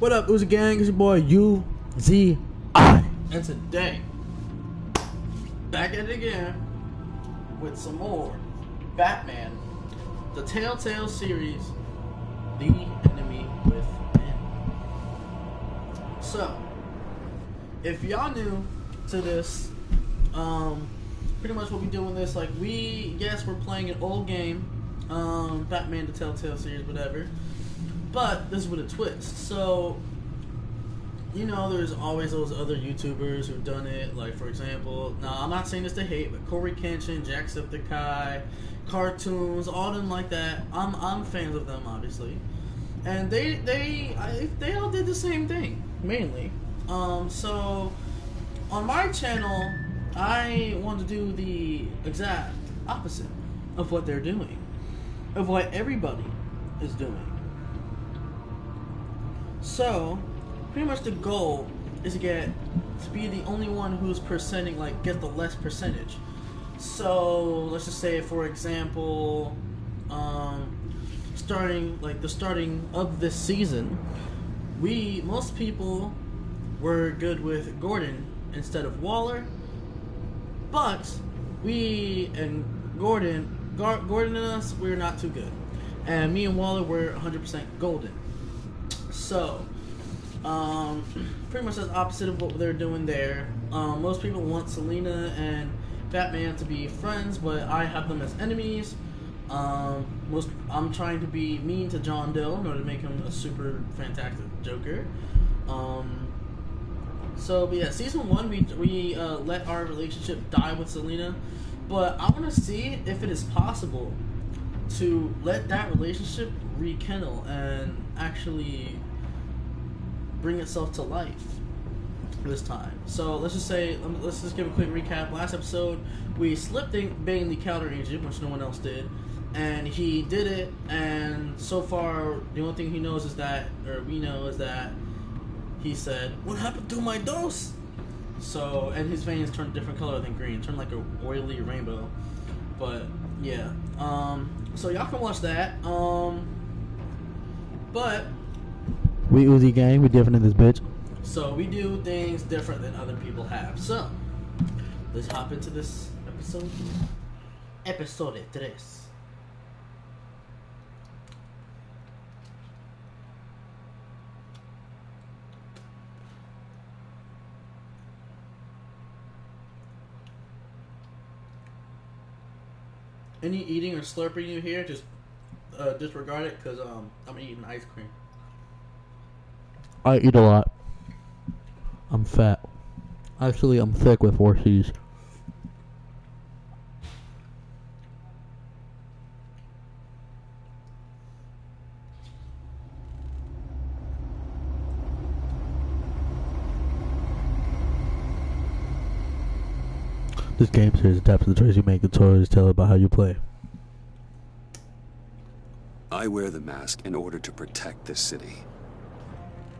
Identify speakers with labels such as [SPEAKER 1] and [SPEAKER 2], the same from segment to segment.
[SPEAKER 1] What up, Uzi Gang? It's your boy UZI. And today, back at it again with some more Batman, the Telltale series, The Enemy Within. So, if y'all new to this, pretty much what we do in this, like, we're playing an old game, Batman, the Telltale series, whatever. But this is with a twist. So, you know, there's always those other YouTubers who've done it. Like, for example, now I'm not saying this to hate, but Corey Kenshin, Jacksepticeye, cartoons, all them like that. I'm fans of them, obviously, and they all did the same thing mainly. So on my channel, I want to do the exact opposite of what they're doing, of what everybody is doing. So, pretty much the goal is to be the only one who's percenting, like, get the less percentage. So, let's just say, for example, the starting of this season, most people were good with Gordon instead of Waller, but Gordon and us, we're not too good. And me and Waller were 100% golden. So, pretty much that's opposite of what they're doing there. Most people want Selina and Batman to be friends, but I have them as enemies. I'm trying to be mean to John Doe in order to make him a super fantastic Joker. But yeah, season 1 we let our relationship die with Selina, but I want to see if it is possible to let that relationship rekindle and actually bring itself to life this time. So let's just give a quick recap. Last episode, we slipped Bane the counter agent, which no one else did, and he did it. And so far, the only thing we know is that he said, "What happened to my dose?" So, and his veins turned a different color than green, turned like a oily rainbow. But yeah, so y'all can watch that. But we Uzi Gang, we different in this bitch. So we do things different than other people have. So let's hop into this episode. Episode 3. Any eating or slurping you hear, just disregard it, because I'm eating ice cream. I eat a lot. I'm fat. Actually, I'm thick with 4 C's. This game series adapts to the choice you make. The stories tell about how you play.
[SPEAKER 2] I wear the mask in order to protect this city.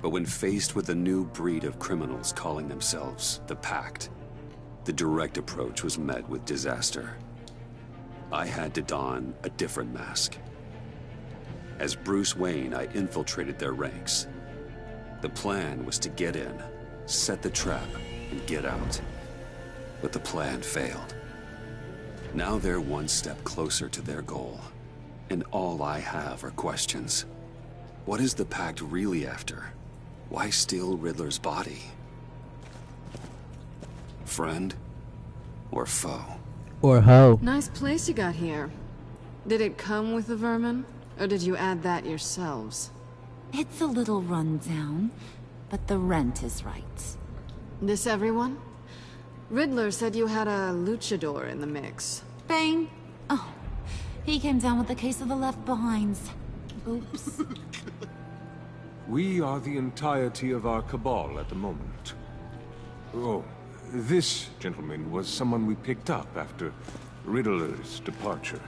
[SPEAKER 2] But when faced with a new breed of criminals calling themselves the Pact, the direct approach was met with disaster. I had to don a different mask. As Bruce Wayne, I infiltrated their ranks. The plan was to get in, set the trap, and get out. But the plan failed. Now they're one step closer to their goal, and all I have are questions. What is the Pact really after? Why steal Riddler's body? Friend or foe?
[SPEAKER 1] Or hoe.
[SPEAKER 3] Nice place you got here. Did it come with the vermin, or did you add that yourselves?
[SPEAKER 4] It's a little run down, but the rent is right.
[SPEAKER 3] This everyone? Riddler said you had a luchador in the mix.
[SPEAKER 4] Bane? Oh, he came down with a case of the left behinds. Oops.
[SPEAKER 5] We are the entirety of our cabal at the moment. Oh, this gentleman was someone we picked up after Riddler's departure.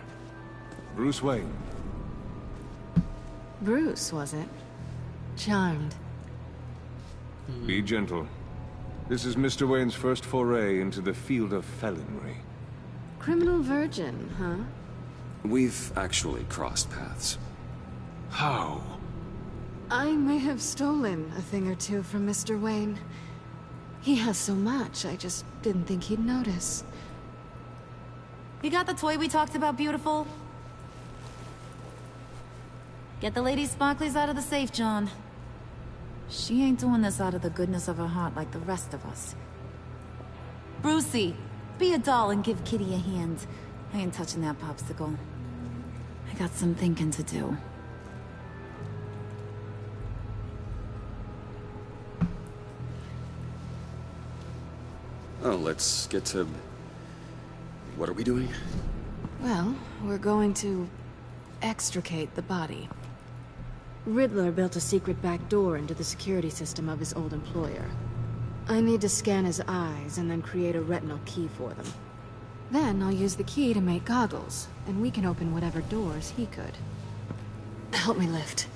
[SPEAKER 5] Bruce Wayne.
[SPEAKER 3] Bruce, was it? Charmed.
[SPEAKER 5] Be gentle. This is Mr. Wayne's first foray into the field of felonry.
[SPEAKER 3] Criminal virgin, huh?
[SPEAKER 2] We've actually crossed paths.
[SPEAKER 5] How?
[SPEAKER 3] I may have stolen a thing or two from Mr. Wayne. He has so much, I just didn't think he'd notice.
[SPEAKER 4] You got the toy we talked about, beautiful? Get the lady sparklies out of the safe, John. She ain't doing this out of the goodness of her heart like the rest of us. Brucey, be a doll and give Kitty a hand. I ain't touching that popsicle. I got some thinking to do.
[SPEAKER 2] Oh, let's get to... What are we doing?
[SPEAKER 3] Well, we're going to extricate the body. Riddler built a secret back door into the security system of his old employer. I need to scan his eyes and then create a retinal key for them. Then I'll use the key to make goggles, and we can open whatever doors he could. Help me lift.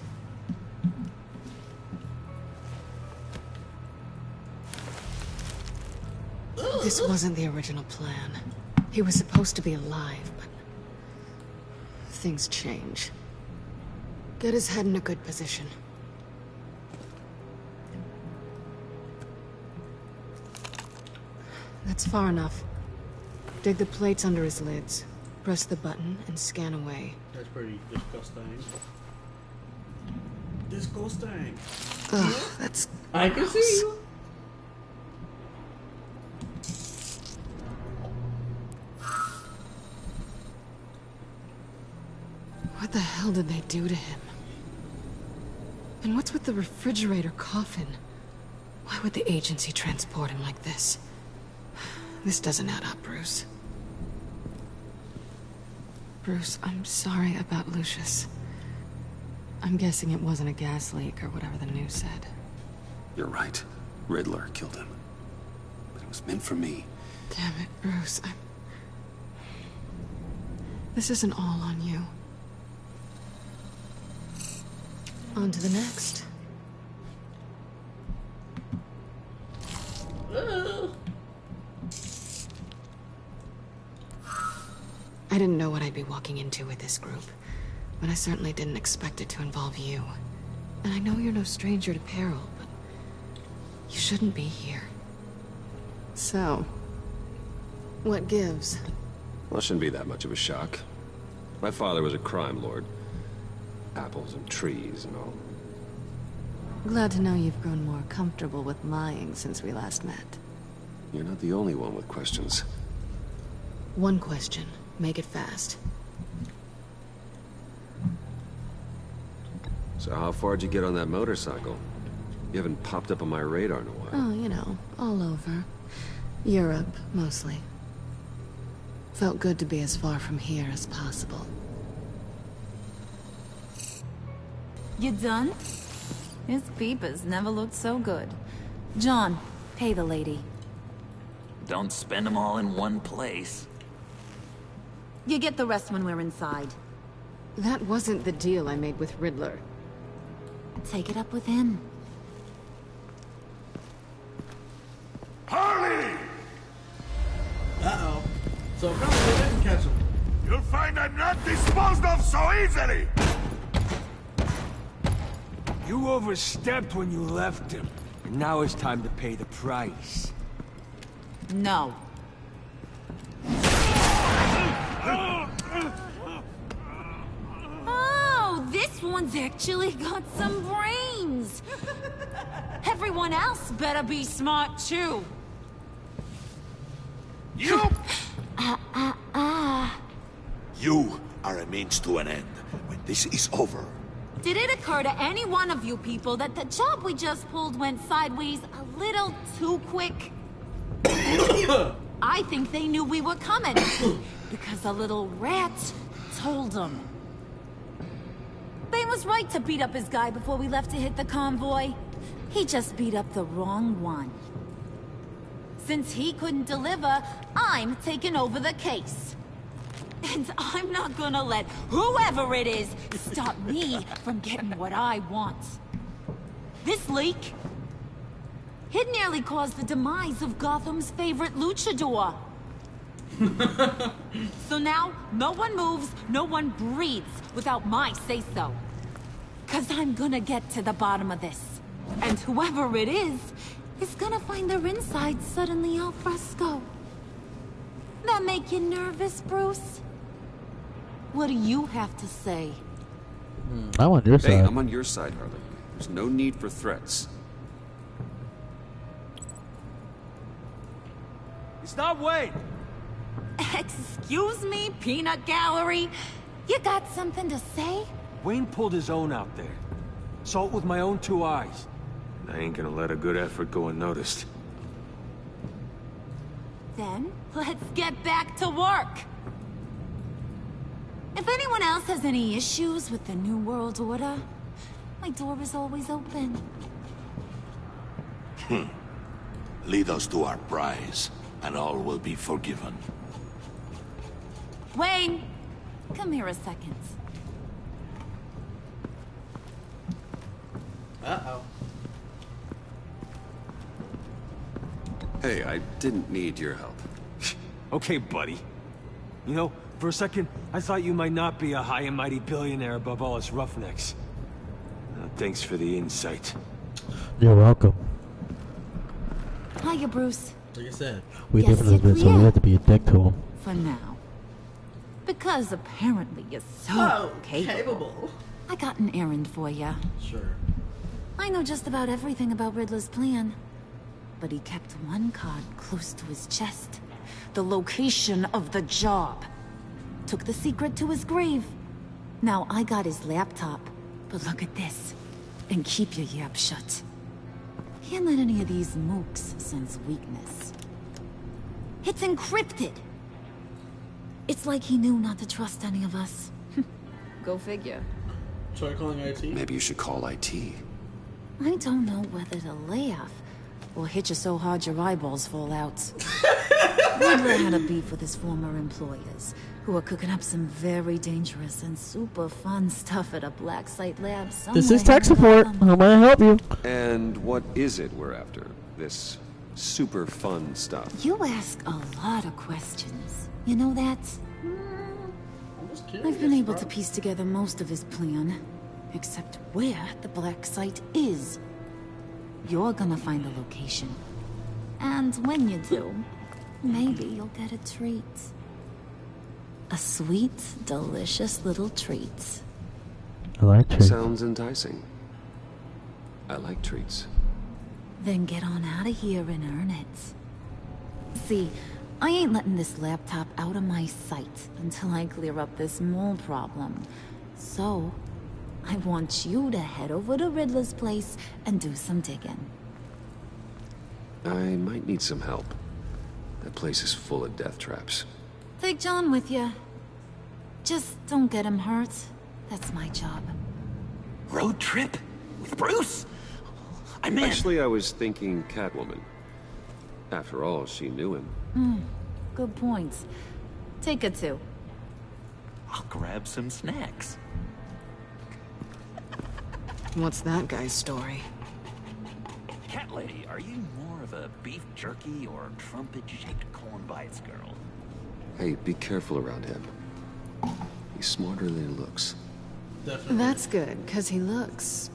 [SPEAKER 3] This wasn't the original plan. He was supposed to be alive, but... things change. Get his head in a good position. That's far enough. Dig the plates under his lids. Press the button and scan away.
[SPEAKER 1] That's pretty disgusting. Disgusting.
[SPEAKER 3] Ugh, that's...
[SPEAKER 1] I can see you.
[SPEAKER 3] What the hell did they do to him? And what's with the refrigerator coffin? Why would the agency transport him like this? This doesn't add up, Bruce. Bruce, I'm sorry about Lucius. I'm guessing it wasn't a gas leak or whatever the news said.
[SPEAKER 2] You're right. Riddler killed him. But it was meant for me.
[SPEAKER 3] Damn it, Bruce. This isn't all on you. On to the next. I didn't know what I'd be walking into with this group, but I certainly didn't expect it to involve you. And I know you're no stranger to peril, but you shouldn't be here. So, what gives?
[SPEAKER 2] Well, it shouldn't be that much of a shock. My father was a crime lord. Apples and trees and all.
[SPEAKER 3] Glad to know you've grown more comfortable with lying since we last met.
[SPEAKER 2] You're not the only one with questions.
[SPEAKER 3] One question. Make it fast.
[SPEAKER 2] So how far'd you get on that motorcycle? You haven't popped up on my radar in a while.
[SPEAKER 3] Oh, you know, all over. Europe, mostly. Felt good to be as far from here as possible.
[SPEAKER 4] You done? His peepers never looked so good. John, pay the lady.
[SPEAKER 6] Don't spend them all in one place.
[SPEAKER 4] You get the rest when we're inside.
[SPEAKER 3] That wasn't the deal I made with Riddler.
[SPEAKER 4] Take it up with him.
[SPEAKER 6] Harley!
[SPEAKER 1] Uh-oh. So apparently they didn't catch him.
[SPEAKER 6] You'll find I'm not disposed of so easily!
[SPEAKER 7] You overstepped when you left him, and now it's time to pay the price.
[SPEAKER 4] No. Oh, this one's actually got some brains. Everyone else better be smart too.
[SPEAKER 6] You! You are a means to an end. When this is over,
[SPEAKER 4] Did it occur to any one of you people that the job we just pulled went sideways a little too quick? I think they knew we were coming, because a little rat told them. They was right to beat up his guy before we left to hit the convoy. He just beat up the wrong one. Since he couldn't deliver, I'm taking over the case. And I'm not gonna let whoever it is stop me from getting what I want. This leak, it nearly caused the demise of Gotham's favorite luchador. So now, no one moves, no one breathes without my say-so. Cause I'm gonna get to the bottom of this. And whoever it is gonna find their insides suddenly al fresco. That make you nervous, Bruce? What do you have to say?
[SPEAKER 8] I'm on your
[SPEAKER 2] Hey,
[SPEAKER 8] side.
[SPEAKER 2] I'm on your side, Harley. There's no need for threats.
[SPEAKER 7] Stop waiting!
[SPEAKER 4] Excuse me, peanut gallery? You got something to say?
[SPEAKER 7] Wayne pulled his own out there. Saw it with my own 2 eyes.
[SPEAKER 5] I ain't gonna let a good effort go unnoticed.
[SPEAKER 4] Then, let's get back to work. If anyone else has any issues with the New World Order, my door is always open.
[SPEAKER 6] Lead us to our prize, and all will be forgiven.
[SPEAKER 4] Wayne, come here a second.
[SPEAKER 1] Uh-oh.
[SPEAKER 2] Hey, I didn't need your help.
[SPEAKER 7] Okay, buddy. You know, for a second, I thought you might not be a high and mighty billionaire above all us roughnecks. Thanks for the insight.
[SPEAKER 8] You're welcome.
[SPEAKER 4] Hiya, Bruce.
[SPEAKER 1] Like I said.
[SPEAKER 8] We
[SPEAKER 4] Yes,
[SPEAKER 8] live in this bit, so we
[SPEAKER 4] yeah.
[SPEAKER 8] have to be a dick to him.
[SPEAKER 4] For now. Because apparently you're so
[SPEAKER 1] Oh,
[SPEAKER 4] capable. I got an errand for you.
[SPEAKER 1] Sure.
[SPEAKER 4] I know just about everything about Riddler's plan. But he kept one card close to his chest. The location of the job. Took the secret to his grave. Now I got his laptop. But look at this. And keep your yap shut. Can't let any of these mooks sense weakness. It's encrypted. It's like he knew not to trust any of us. Go figure.
[SPEAKER 1] Try calling IT?
[SPEAKER 2] Maybe you should call IT.
[SPEAKER 4] I don't know whether to laugh or hit you so hard your eyeballs fall out. Riddler had a beef with his former employers, who are cooking up some very dangerous and super fun stuff at a black site lab somewhere.
[SPEAKER 8] This is tech
[SPEAKER 4] in
[SPEAKER 8] support.
[SPEAKER 4] Gotham.
[SPEAKER 8] How may I help you?
[SPEAKER 2] And what is it we're after? This super fun stuff.
[SPEAKER 4] You ask a lot of questions. You know that?
[SPEAKER 1] I'm just curious,
[SPEAKER 4] I've been able
[SPEAKER 1] bro.
[SPEAKER 4] to piece together most of his plan, except where the black site is. You're gonna find the location. And when you do, maybe you'll get a treat. A sweet, delicious little treat.
[SPEAKER 8] I like treats.
[SPEAKER 2] Sounds enticing. I like treats.
[SPEAKER 4] Then get on out of here and earn it. See, I ain't letting this laptop out of my sight until I clear up this mole problem. So, I want you to head over to Riddler's place and do some digging.
[SPEAKER 2] I might need some help. That place is full of death traps.
[SPEAKER 4] Take John with you. Just don't get him hurt. That's my job.
[SPEAKER 6] Road trip? With Bruce? I'm in.
[SPEAKER 2] Actually, I was thinking Catwoman. After all, she knew him.
[SPEAKER 4] Good point. Take her too.
[SPEAKER 6] I'll grab some snacks.
[SPEAKER 3] What's that guy's story?
[SPEAKER 9] Cat lady, are you more of a beef jerky or trumpet-shaped corn bites girl?
[SPEAKER 2] Hey, be careful around him. He's smarter than he looks.
[SPEAKER 1] Definitely.
[SPEAKER 3] That's good, because he looks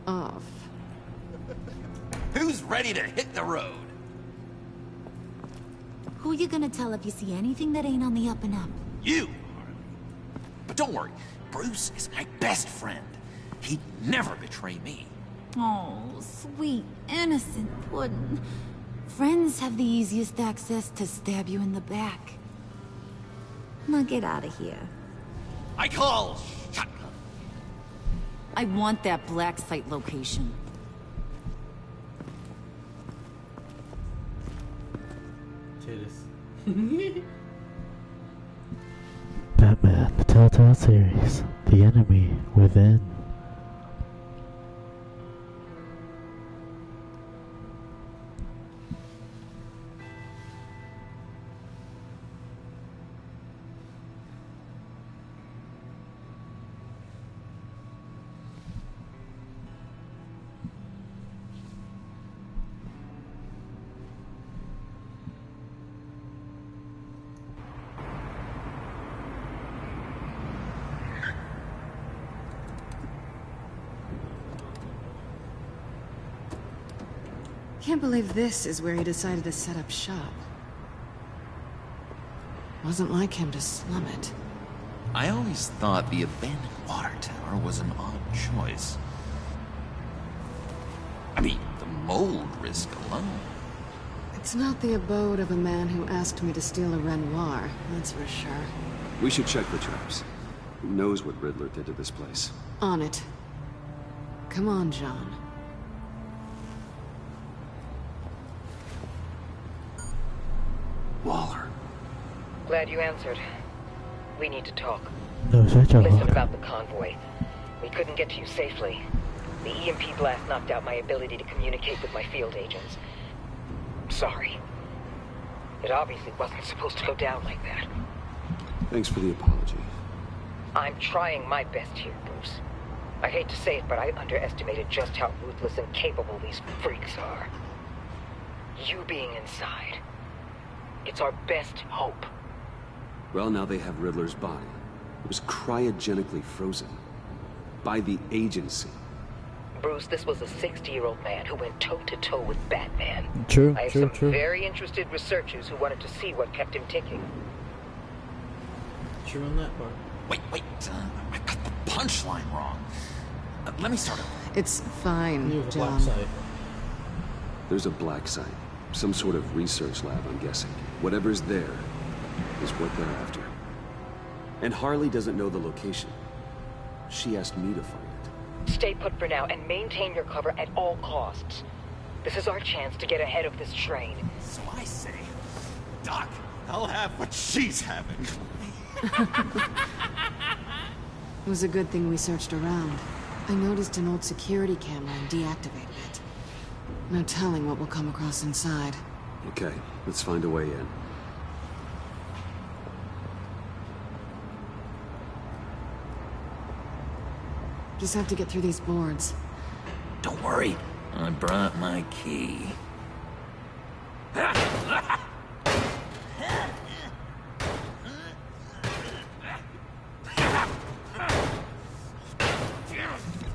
[SPEAKER 3] off.
[SPEAKER 9] Who's ready to hit the road?
[SPEAKER 4] Who you gonna tell if you see anything that ain't on the up and up?
[SPEAKER 9] You! But don't worry, Bruce is my best friend. He'd never betray me.
[SPEAKER 4] Oh, sweet, innocent puddin'. Friends have the easiest access to stab you in the back. Now get out of here.
[SPEAKER 9] I call shotgun.
[SPEAKER 4] I want that black site location.
[SPEAKER 1] Titties.
[SPEAKER 8] Batman, the Telltale series. The enemy within.
[SPEAKER 3] Can't believe this is where he decided to set up shop. Wasn't like him to slum it.
[SPEAKER 9] I always thought the abandoned water tower was an odd choice. I mean, the mold risk alone.
[SPEAKER 3] It's not the abode of a man who asked me to steal a Renoir, that's for sure.
[SPEAKER 2] We should check the traps. Who knows what Riddler did to this place?
[SPEAKER 3] On it. Come on, John.
[SPEAKER 2] Waller.
[SPEAKER 10] Glad you answered. We need to talk.
[SPEAKER 8] Such a
[SPEAKER 10] Listen
[SPEAKER 8] hook.
[SPEAKER 10] about the convoy. We couldn't get to you safely. The EMP blast knocked out my ability to communicate with my field agents. Sorry. It obviously wasn't supposed to go down like that.
[SPEAKER 2] Thanks for the apology.
[SPEAKER 10] I'm trying my best here, Bruce. I hate to say it, but I underestimated just how ruthless and capable these freaks are. You being inside. It's our best hope.
[SPEAKER 2] Well, now they have Riddler's body. It was cryogenically frozen. By the agency.
[SPEAKER 10] Bruce, this was a 60-year-old man who went toe-to-toe with Batman.
[SPEAKER 8] True,
[SPEAKER 10] I have
[SPEAKER 8] true,
[SPEAKER 10] some
[SPEAKER 8] true.
[SPEAKER 10] very interested researchers who wanted to see what kept him ticking.
[SPEAKER 1] True on that part.
[SPEAKER 9] Wait, I got the punchline wrong. Let me start over.
[SPEAKER 3] It's fine,
[SPEAKER 1] Knew it was a black
[SPEAKER 3] John.
[SPEAKER 1] site.
[SPEAKER 2] There's a black site. Some sort of research lab, I'm guessing. Whatever's there is what they're after. And Harley doesn't know the location. She asked me to find it.
[SPEAKER 10] Stay put for now and maintain your cover at all costs. This is our chance to get ahead of this train.
[SPEAKER 9] So I say, Doc, I'll have what she's having.
[SPEAKER 3] It was a good thing we searched around. I noticed an old security camera and deactivated it. No telling what we'll come across inside.
[SPEAKER 2] Okay, let's find a way in.
[SPEAKER 3] Just have to get through these boards.
[SPEAKER 9] Don't worry, I brought my key.
[SPEAKER 1] I'm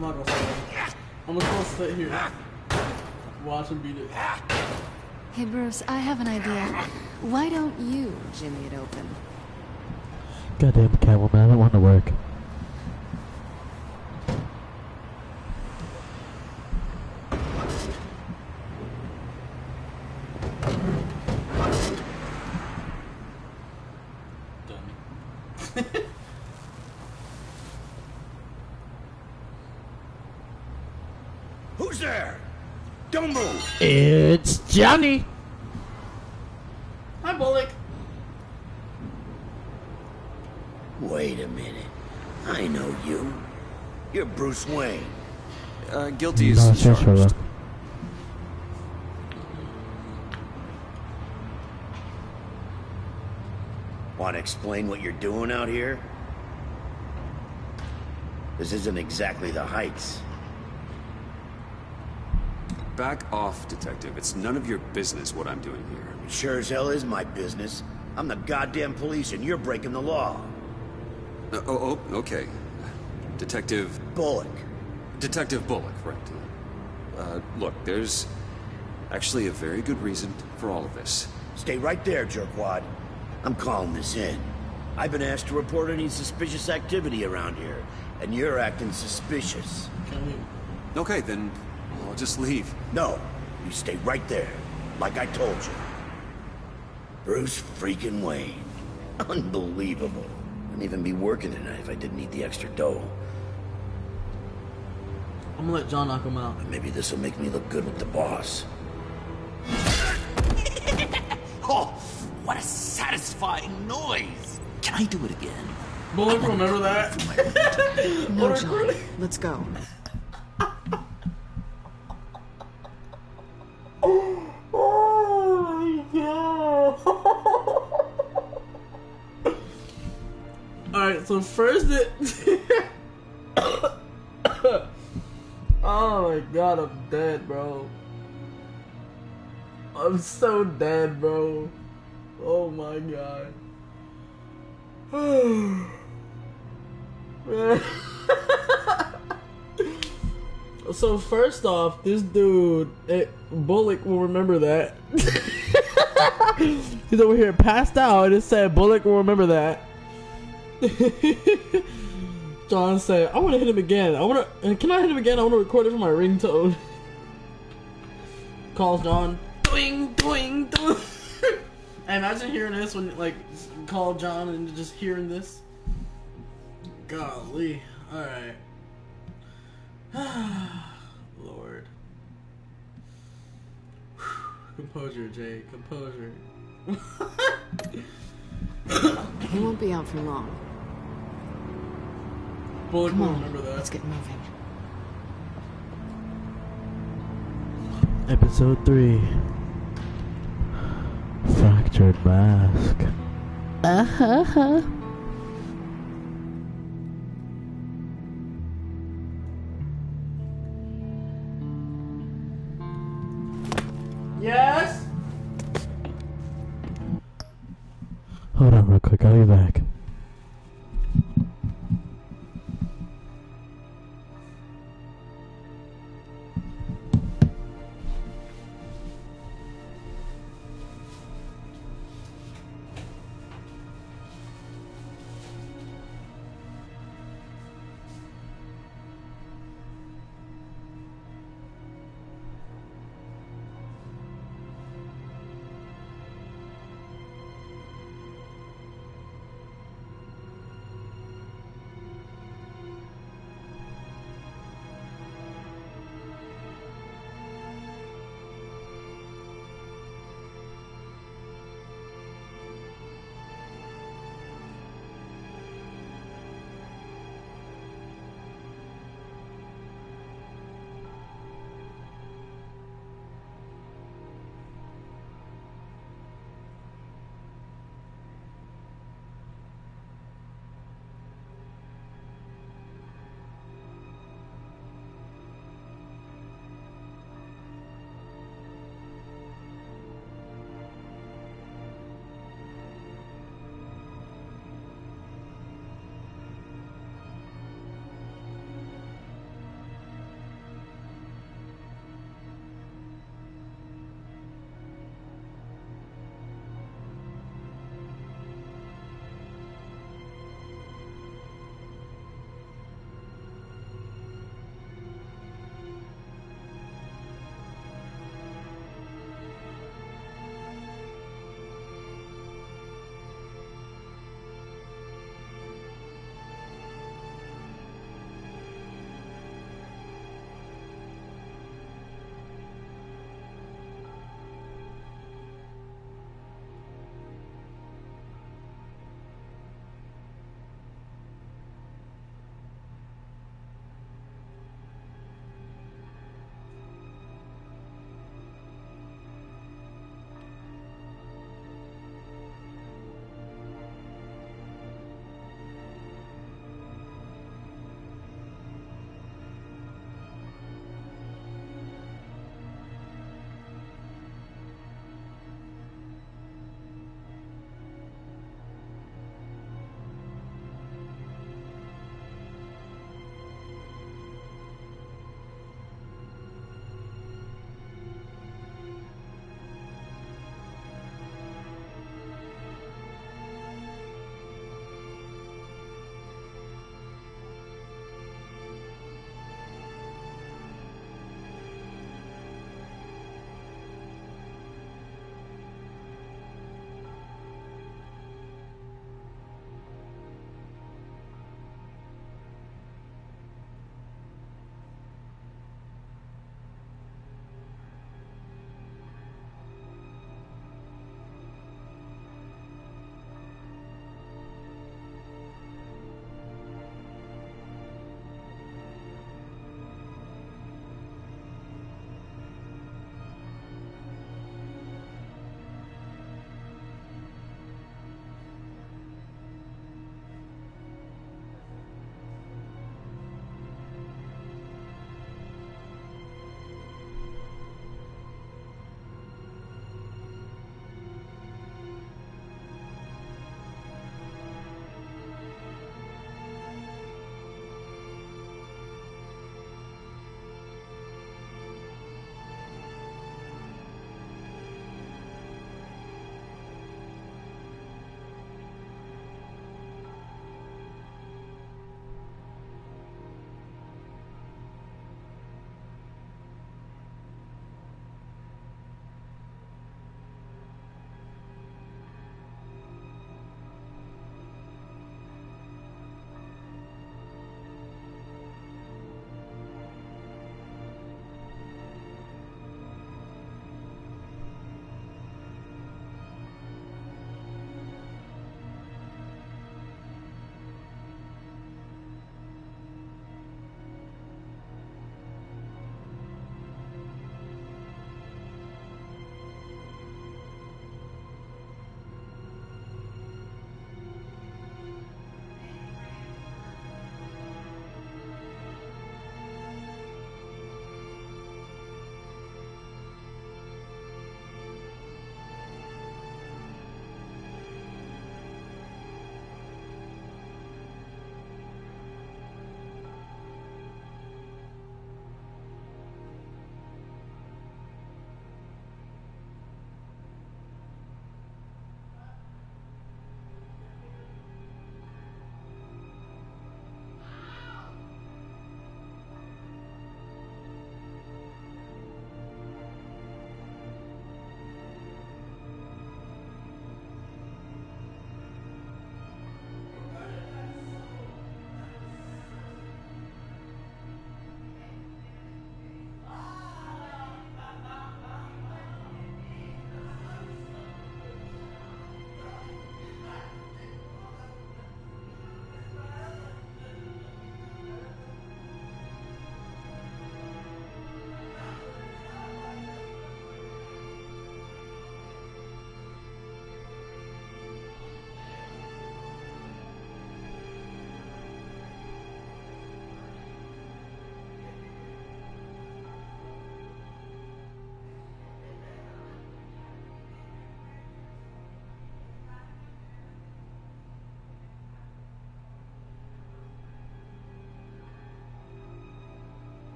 [SPEAKER 1] not gonna say that. I'm just gonna sit here. Watch him beat it.
[SPEAKER 3] Hey Bruce, I have an idea. Why don't you jimmy it open?
[SPEAKER 8] Goddamn Catwoman, I don't want to work.
[SPEAKER 1] Done.
[SPEAKER 6] Who's there? Don't move!
[SPEAKER 8] It's Johnny!
[SPEAKER 1] Hi, Bullock.
[SPEAKER 6] Wait a minute. I know you. You're Bruce Wayne.
[SPEAKER 2] Guilty
[SPEAKER 8] No,
[SPEAKER 2] as
[SPEAKER 8] sure,
[SPEAKER 2] charged.
[SPEAKER 6] Want to explain what you're doing out here? This isn't exactly the Heights.
[SPEAKER 2] Back off, Detective. It's none of your business what I'm doing here.
[SPEAKER 6] It sure as hell is my business. I'm the goddamn police and you're breaking the law.
[SPEAKER 2] Okay. Detective
[SPEAKER 6] Bullock.
[SPEAKER 2] Bullock, right. Look, there's actually a very good reason for all of this.
[SPEAKER 6] Stay right there, jerkwad. I'm calling this in. I've been asked to report any suspicious activity around here, and you're acting suspicious.
[SPEAKER 1] Can we?
[SPEAKER 2] Okay, then I'll just leave.
[SPEAKER 6] No, you stay right there, like I told you. Bruce freaking Wayne. Unbelievable. Wouldn't even be working tonight if I didn't need the extra dough.
[SPEAKER 1] I'm gonna let John knock him out.
[SPEAKER 6] But maybe this will make me look good with the boss.
[SPEAKER 9] Oh, what a satisfying noise! Can I do it again?
[SPEAKER 1] Bullock, remember that?
[SPEAKER 3] No, John. Let's go.
[SPEAKER 1] Oh my god. Alright, so first it. Oh my god, I'm dead, bro. I'm so dead, bro. Oh my god. So first off, this dude, Bullock will remember that. He's over here passed out, and it said Bullock will remember that. John said, "I want to hit him again. Can I hit him again? I want to record it for my ringtone." Calls John. Doing, doing, doing. Imagine hearing this when call John and just hearing this. Golly. All right. Lord. Composure, Jay. Composure.
[SPEAKER 3] He won't be out for long.
[SPEAKER 1] Bullock
[SPEAKER 3] Come
[SPEAKER 1] will
[SPEAKER 3] on,
[SPEAKER 1] remember that.
[SPEAKER 3] let's get moving.
[SPEAKER 8] Episode 3. Fractured mask.
[SPEAKER 1] Yes?
[SPEAKER 8] Hold on real quick, I'll be back.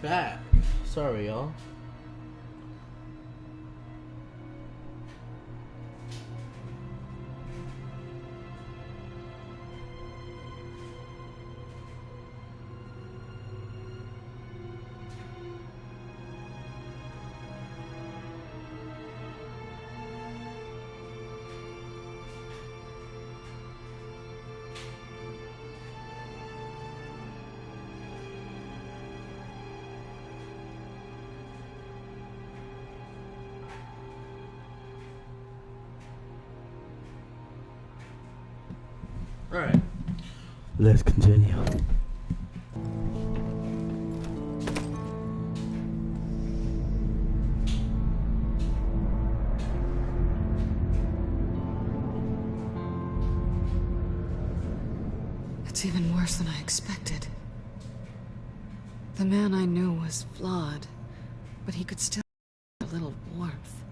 [SPEAKER 1] back. Sorry, y'all. Alright.
[SPEAKER 8] Let's continue.
[SPEAKER 3] It's even worse than I expected. The man I knew was flawed, but he could still have a little warmth.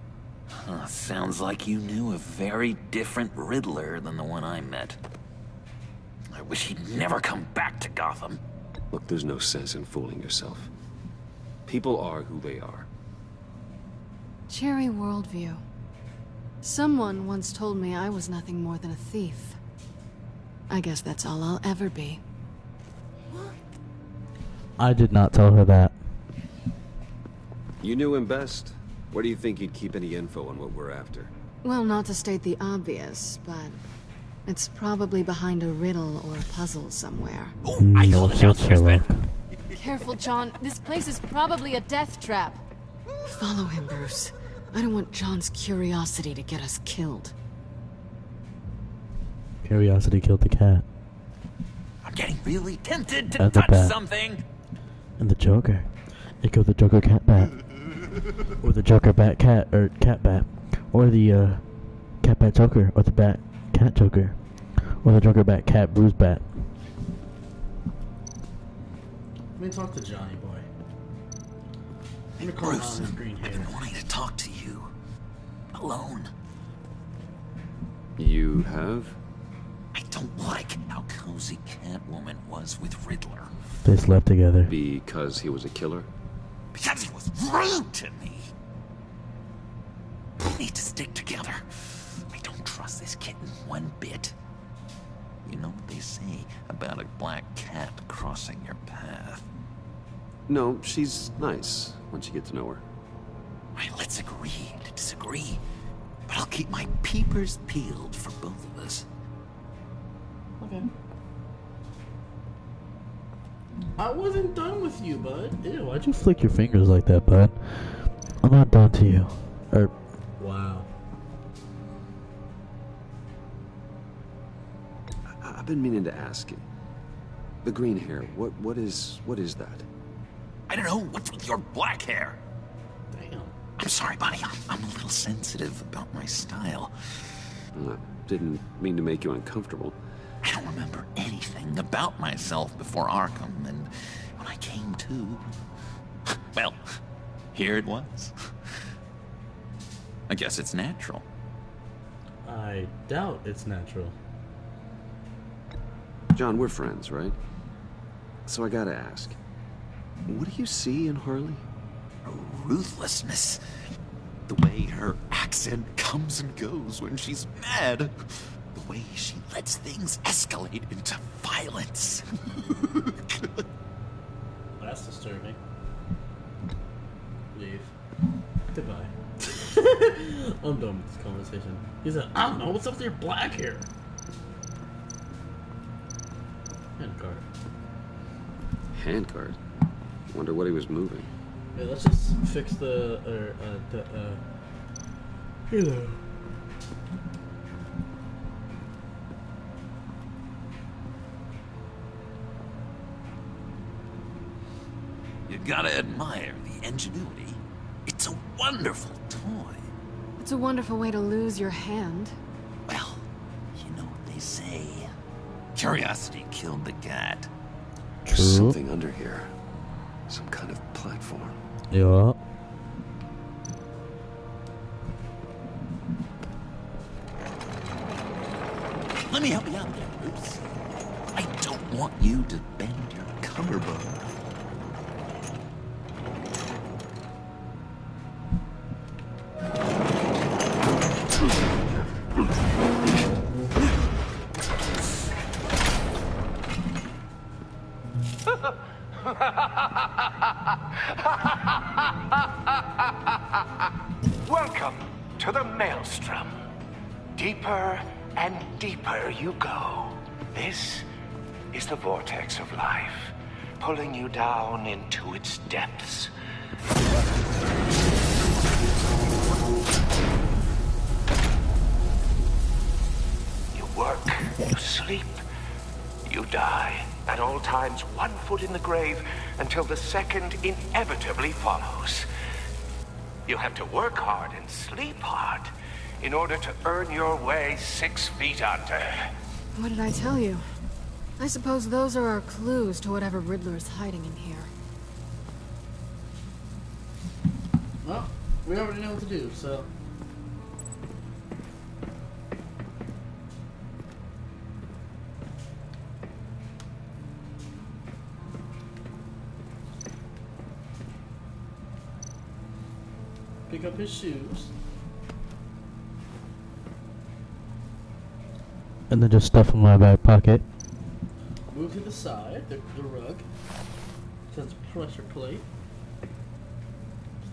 [SPEAKER 9] Sounds like you knew a very different Riddler than the one I met. I wish he'd never come back to Gotham.
[SPEAKER 2] Look, there's no sense in fooling yourself. People are who they are.
[SPEAKER 3] Cherry worldview. Someone once told me I was nothing more than a thief. I guess that's all I'll ever be.
[SPEAKER 8] I did not tell her that.
[SPEAKER 2] You knew him best. Where do you think he'd keep any info on what we're after?
[SPEAKER 3] Well, not to state the obvious, but it's probably behind a riddle or a puzzle somewhere.
[SPEAKER 9] I know the downstairs bed.
[SPEAKER 3] Careful, John. This place is probably a death trap. Follow him, Bruce. I don't want John's curiosity to get us killed.
[SPEAKER 8] Curiosity killed the cat.
[SPEAKER 9] I'm getting really tempted to
[SPEAKER 8] And the
[SPEAKER 9] touch
[SPEAKER 8] bat.
[SPEAKER 9] something.
[SPEAKER 8] And the Joker. It killed the Joker cat bat. Or the Joker bat cat, or cat bat. Or the cat bat Joker, or the bat cat Joker. Or the Joker bat cat Bruce bat.
[SPEAKER 1] Let me talk to Johnny boy. I'm gonna call him
[SPEAKER 9] Bruce,
[SPEAKER 1] on his green
[SPEAKER 9] I've
[SPEAKER 1] hair.
[SPEAKER 9] been wanting to talk to you. Alone.
[SPEAKER 2] You have?
[SPEAKER 9] I don't like how cozy Catwoman was with Riddler.
[SPEAKER 8] They slept together.
[SPEAKER 2] Because he was a killer?
[SPEAKER 9] Because he was rude to me. We need to stick together. I don't trust this kitten one bit. You know what they say about a black cat crossing your path?
[SPEAKER 2] No, she's nice once you get to know her.
[SPEAKER 9] Right, let's agree to disagree. But I'll keep my peepers peeled for both of us.
[SPEAKER 1] Okay. I wasn't done with you, bud.
[SPEAKER 8] Ew, why'd you flick your fingers like that, bud? I'm not done to you.
[SPEAKER 1] Wow.
[SPEAKER 2] I've been meaning to ask you. The green hair, what is that?
[SPEAKER 9] I don't know, what's with your black hair?
[SPEAKER 1] Damn.
[SPEAKER 9] I'm sorry, buddy. I'm a little sensitive about my style.
[SPEAKER 2] I didn't mean to make you uncomfortable.
[SPEAKER 9] I don't remember anything about myself before Arkham, and when I came to, well, here it was. I guess it's natural.
[SPEAKER 1] I doubt it's natural.
[SPEAKER 2] John, we're friends, right? So I gotta ask, what do you see in Harley?
[SPEAKER 9] Her ruthlessness. The way her accent comes and goes when she's mad. The way she lets things escalate into violence.
[SPEAKER 1] That's disturbing. Leave. Goodbay. I'm done with this conversation. He said, I don't know, what's up with your black hair? Handcart.
[SPEAKER 2] Handcart. Wonder what he was moving.
[SPEAKER 1] Yeah, let's just fix the, hello.
[SPEAKER 9] You gotta admire the ingenuity. It's a wonderful toy.
[SPEAKER 3] It's a wonderful way to lose your hand.
[SPEAKER 9] Well, you know what they say. Curiosity killed the cat.
[SPEAKER 2] There's
[SPEAKER 8] True.
[SPEAKER 2] something under here. Some kind of platform.
[SPEAKER 8] Yeah.
[SPEAKER 9] Let me help you out there, Bruce. I don't want you to bend your collarbone.
[SPEAKER 11] Welcome to the Maelstrom. Deeper and deeper you go. This is the vortex of life, pulling you down into its depths. You work, you sleep, you die. At all times, 1 foot in the grave until the second inevitably follows. You have to work hard and sleep hard in order to earn your way 6 feet under.
[SPEAKER 3] What did I tell you? I suppose those are our clues to whatever Riddler's hiding in here.
[SPEAKER 1] Well, we already know what to do, so... pick up his shoes.
[SPEAKER 8] And then just stuff in my back pocket.
[SPEAKER 1] Move to the side, the rug. It says pressure plate.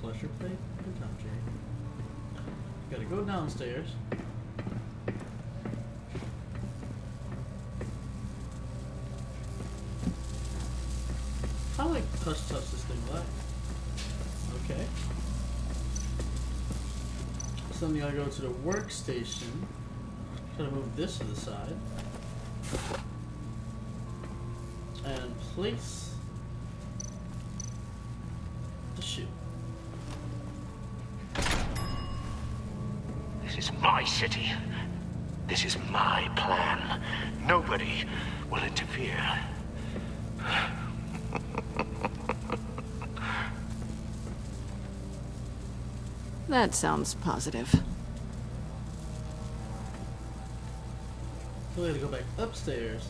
[SPEAKER 1] Pressure plate? Good time, Jerry. Gotta go downstairs. I like touch this thing, right? Okay. So then you gotta go to the workstation. Gotta move this to the side. And place the shoe.
[SPEAKER 11] This is my city. This is my plan. Nobody will interfere.
[SPEAKER 3] That sounds positive.
[SPEAKER 1] So we gotta go back upstairs.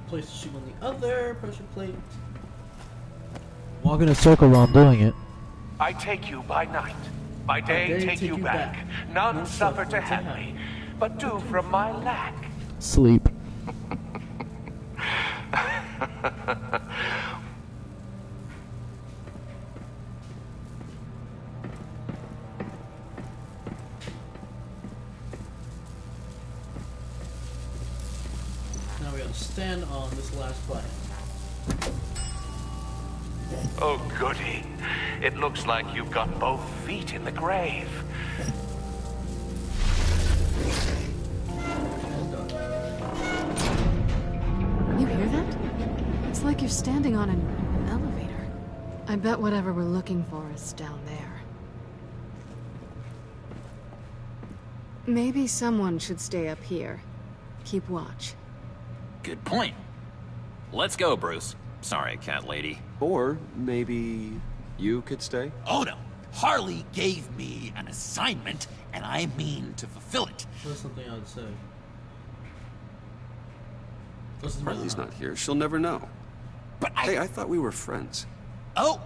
[SPEAKER 1] Place the shoe on the other pressure plate.
[SPEAKER 8] Walk in a circle while I'm doing it.
[SPEAKER 11] I take you by night. By day, take you back. None suffer to have me, but do from my lack.
[SPEAKER 8] Sleep.
[SPEAKER 1] Now we gotta stand on this last button.
[SPEAKER 11] Oh, goody. It looks like you've got both feet in the grave.
[SPEAKER 3] You hear that? It's like you're standing on an elevator. I bet whatever we're looking for is down there. Maybe someone should stay up here. Keep watch.
[SPEAKER 9] Good point. Let's go, Bruce. Sorry, cat lady.
[SPEAKER 2] Or maybe you could stay?
[SPEAKER 9] Oh no. Harley gave me an assignment, and I mean to fulfill it.
[SPEAKER 1] That's something I would say.
[SPEAKER 2] Harley's not here. She'll never know.
[SPEAKER 9] But
[SPEAKER 2] Hey, I thought we were friends.
[SPEAKER 9] Oh,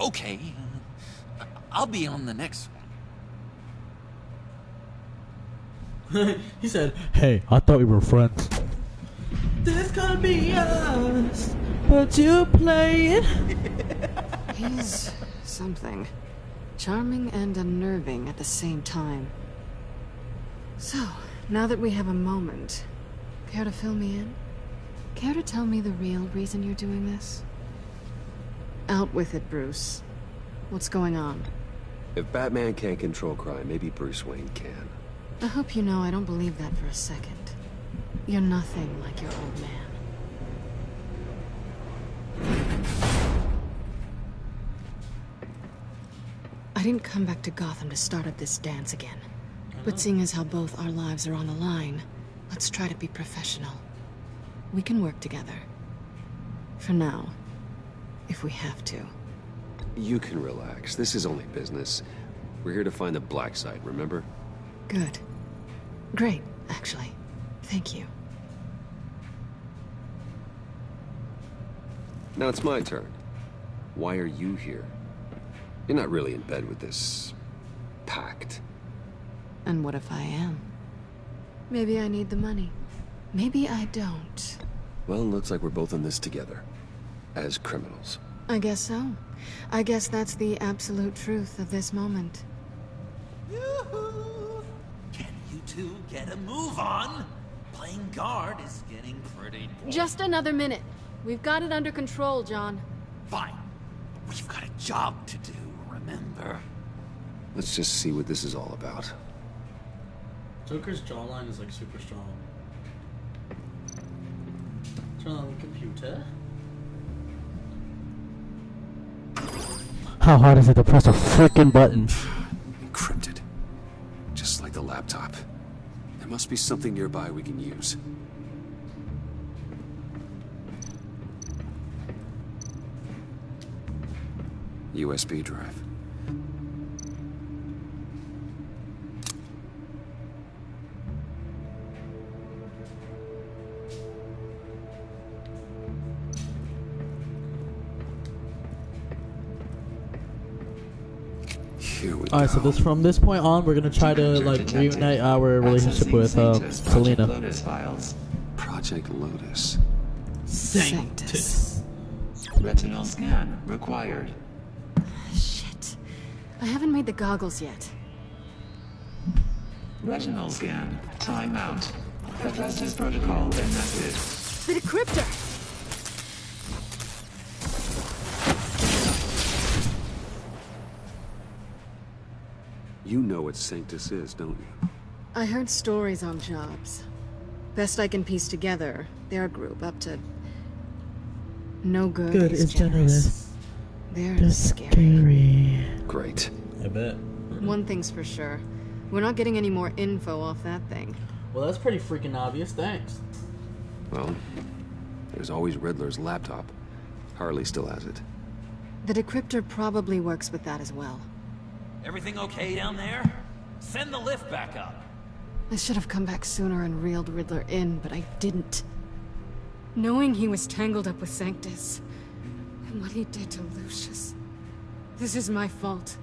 [SPEAKER 9] okay. I'll be on the next one.
[SPEAKER 1] He said,
[SPEAKER 8] Hey, I thought we were friends.
[SPEAKER 1] "This gonna be us, but you play it."
[SPEAKER 3] He's something. Charming and unnerving at the same time. So, now that we have a moment, care to fill me in? Care to tell me the real reason you're doing this? Out with it, Bruce. What's going on?
[SPEAKER 2] If Batman can't control crime, maybe Bruce Wayne can.
[SPEAKER 3] I hope you know I don't believe that for a second. You're nothing like your old man. I didn't come back to Gotham to start up this dance again. But seeing as how both our lives are on the line, let's try to be professional. We can work together. For now. If we have to.
[SPEAKER 2] You can relax. This is only business. We're here to find the black site, remember?
[SPEAKER 3] Good. Great, actually. Thank you.
[SPEAKER 2] Now it's my turn. Why are you here? You're not really in bed with this pact.
[SPEAKER 3] And what if I am? Maybe I need the money. Maybe I don't.
[SPEAKER 2] Well, looks like we're both in this together. As criminals.
[SPEAKER 3] I guess so. I guess that's the absolute truth of this moment.
[SPEAKER 9] Yoo-hoo! Can you two get a move on? Playing guard is getting pretty boring.
[SPEAKER 3] Just another minute. We've got it under control, John.
[SPEAKER 9] Fine. We've got a job to do, remember?
[SPEAKER 2] Let's just see what this is all about.
[SPEAKER 1] Joker's jawline is like super strong. Turn on the computer.
[SPEAKER 8] How hard is it to press a freaking button?
[SPEAKER 2] Encrypted. Just like the laptop. There must be something nearby we can use. USB drive.
[SPEAKER 8] Alright, so from this point on, we're gonna try to like reunite our relationship with Selena.
[SPEAKER 2] Project Lotus.
[SPEAKER 3] Sanctus.
[SPEAKER 12] Retinal scan required.
[SPEAKER 3] Shit. I haven't made the goggles yet.
[SPEAKER 12] Retinal scan. Timeout. Hephaestus protocol enacted.
[SPEAKER 3] The decryptor!
[SPEAKER 2] You know what Sanctus is, don't you?
[SPEAKER 3] I heard stories on jobs. Best I can piece together, they're a group up to no good,
[SPEAKER 8] Good is generous.
[SPEAKER 3] They're scary.
[SPEAKER 2] Great.
[SPEAKER 1] I bet.
[SPEAKER 3] One thing's for sure. We're not getting any more info off that thing.
[SPEAKER 1] Well, that's pretty freaking obvious. Thanks.
[SPEAKER 2] Well, there's always Riddler's laptop. Harley still has it.
[SPEAKER 3] The decryptor probably works with that as well.
[SPEAKER 9] Everything okay down there? Send the lift back up.
[SPEAKER 3] I should have come back sooner and reeled Riddler in, but I didn't. Knowing he was tangled up with Sanctus, and what he did to Lucius. This is my fault.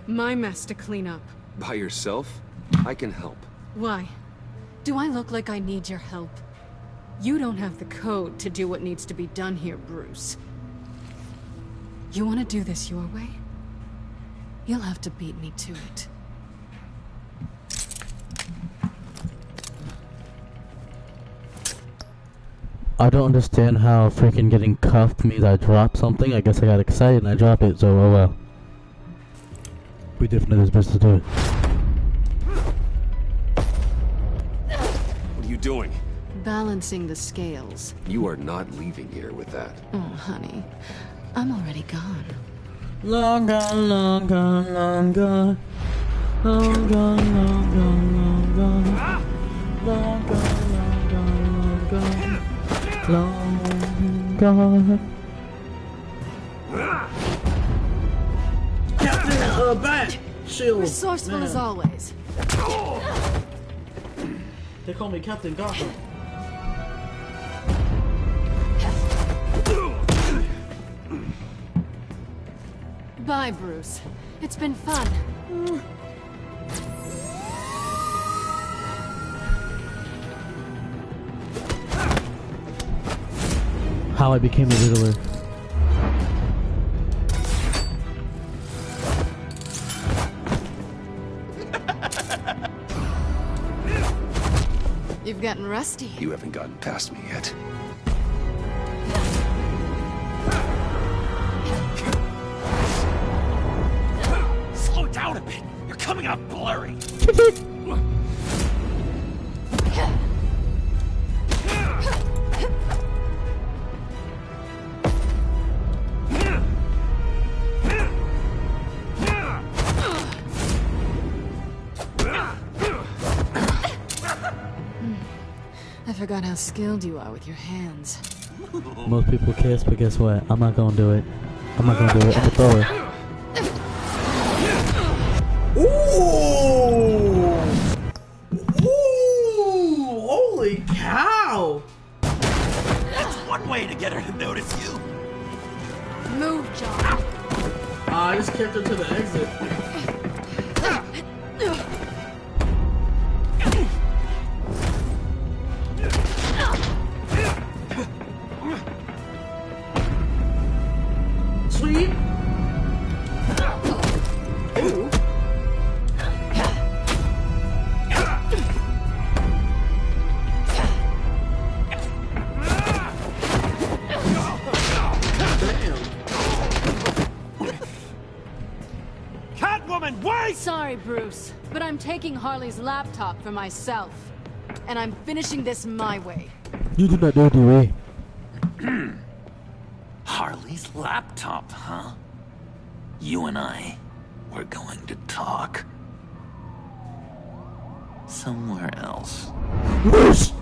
[SPEAKER 3] My mess to clean up.
[SPEAKER 2] By yourself? I can help.
[SPEAKER 3] Why? Do I look like I need your help? You don't have the code to do what needs to be done here, Bruce. You want to do this your way? You'll have to beat me to it.
[SPEAKER 8] I don't understand how freaking getting cuffed means I dropped something. I guess I got excited and I dropped it, so oh well. We definitely best to do it.
[SPEAKER 2] What are you doing?
[SPEAKER 3] Balancing the scales.
[SPEAKER 2] You are not leaving here with that.
[SPEAKER 3] Oh, honey. I'm already gone.
[SPEAKER 8] Long gone, long gone, long gone. Long gone, long gone, long gone. Long gone, long gone, long gone. Long gone.
[SPEAKER 1] Captain, bat! Shield.
[SPEAKER 3] Resourceful
[SPEAKER 1] man.
[SPEAKER 3] as always.
[SPEAKER 1] They call me Captain Gotham.
[SPEAKER 3] Bye, Bruce. It's been fun.
[SPEAKER 8] How I became a Riddler.
[SPEAKER 3] You've gotten rusty.
[SPEAKER 2] You haven't gotten past me yet.
[SPEAKER 9] Slow down a bit. You're coming out blurry.
[SPEAKER 3] I forgot how skilled you are with your hands.
[SPEAKER 8] Most people kiss, but guess what? I'm not gonna do it. I'm not gonna do it. I'm gonna throw her.
[SPEAKER 1] Ooh! Ooh! Holy cow!
[SPEAKER 9] That's one way to get her to notice you.
[SPEAKER 3] Move, John.
[SPEAKER 1] I just kicked her to the exit.
[SPEAKER 3] sorry, Bruce, but I'm taking Harley's laptop for myself. And I'm finishing this my way.
[SPEAKER 8] You do not know the way.
[SPEAKER 9] Harley's laptop, huh? You and I, we're going to talk. Somewhere else.
[SPEAKER 8] Bruce!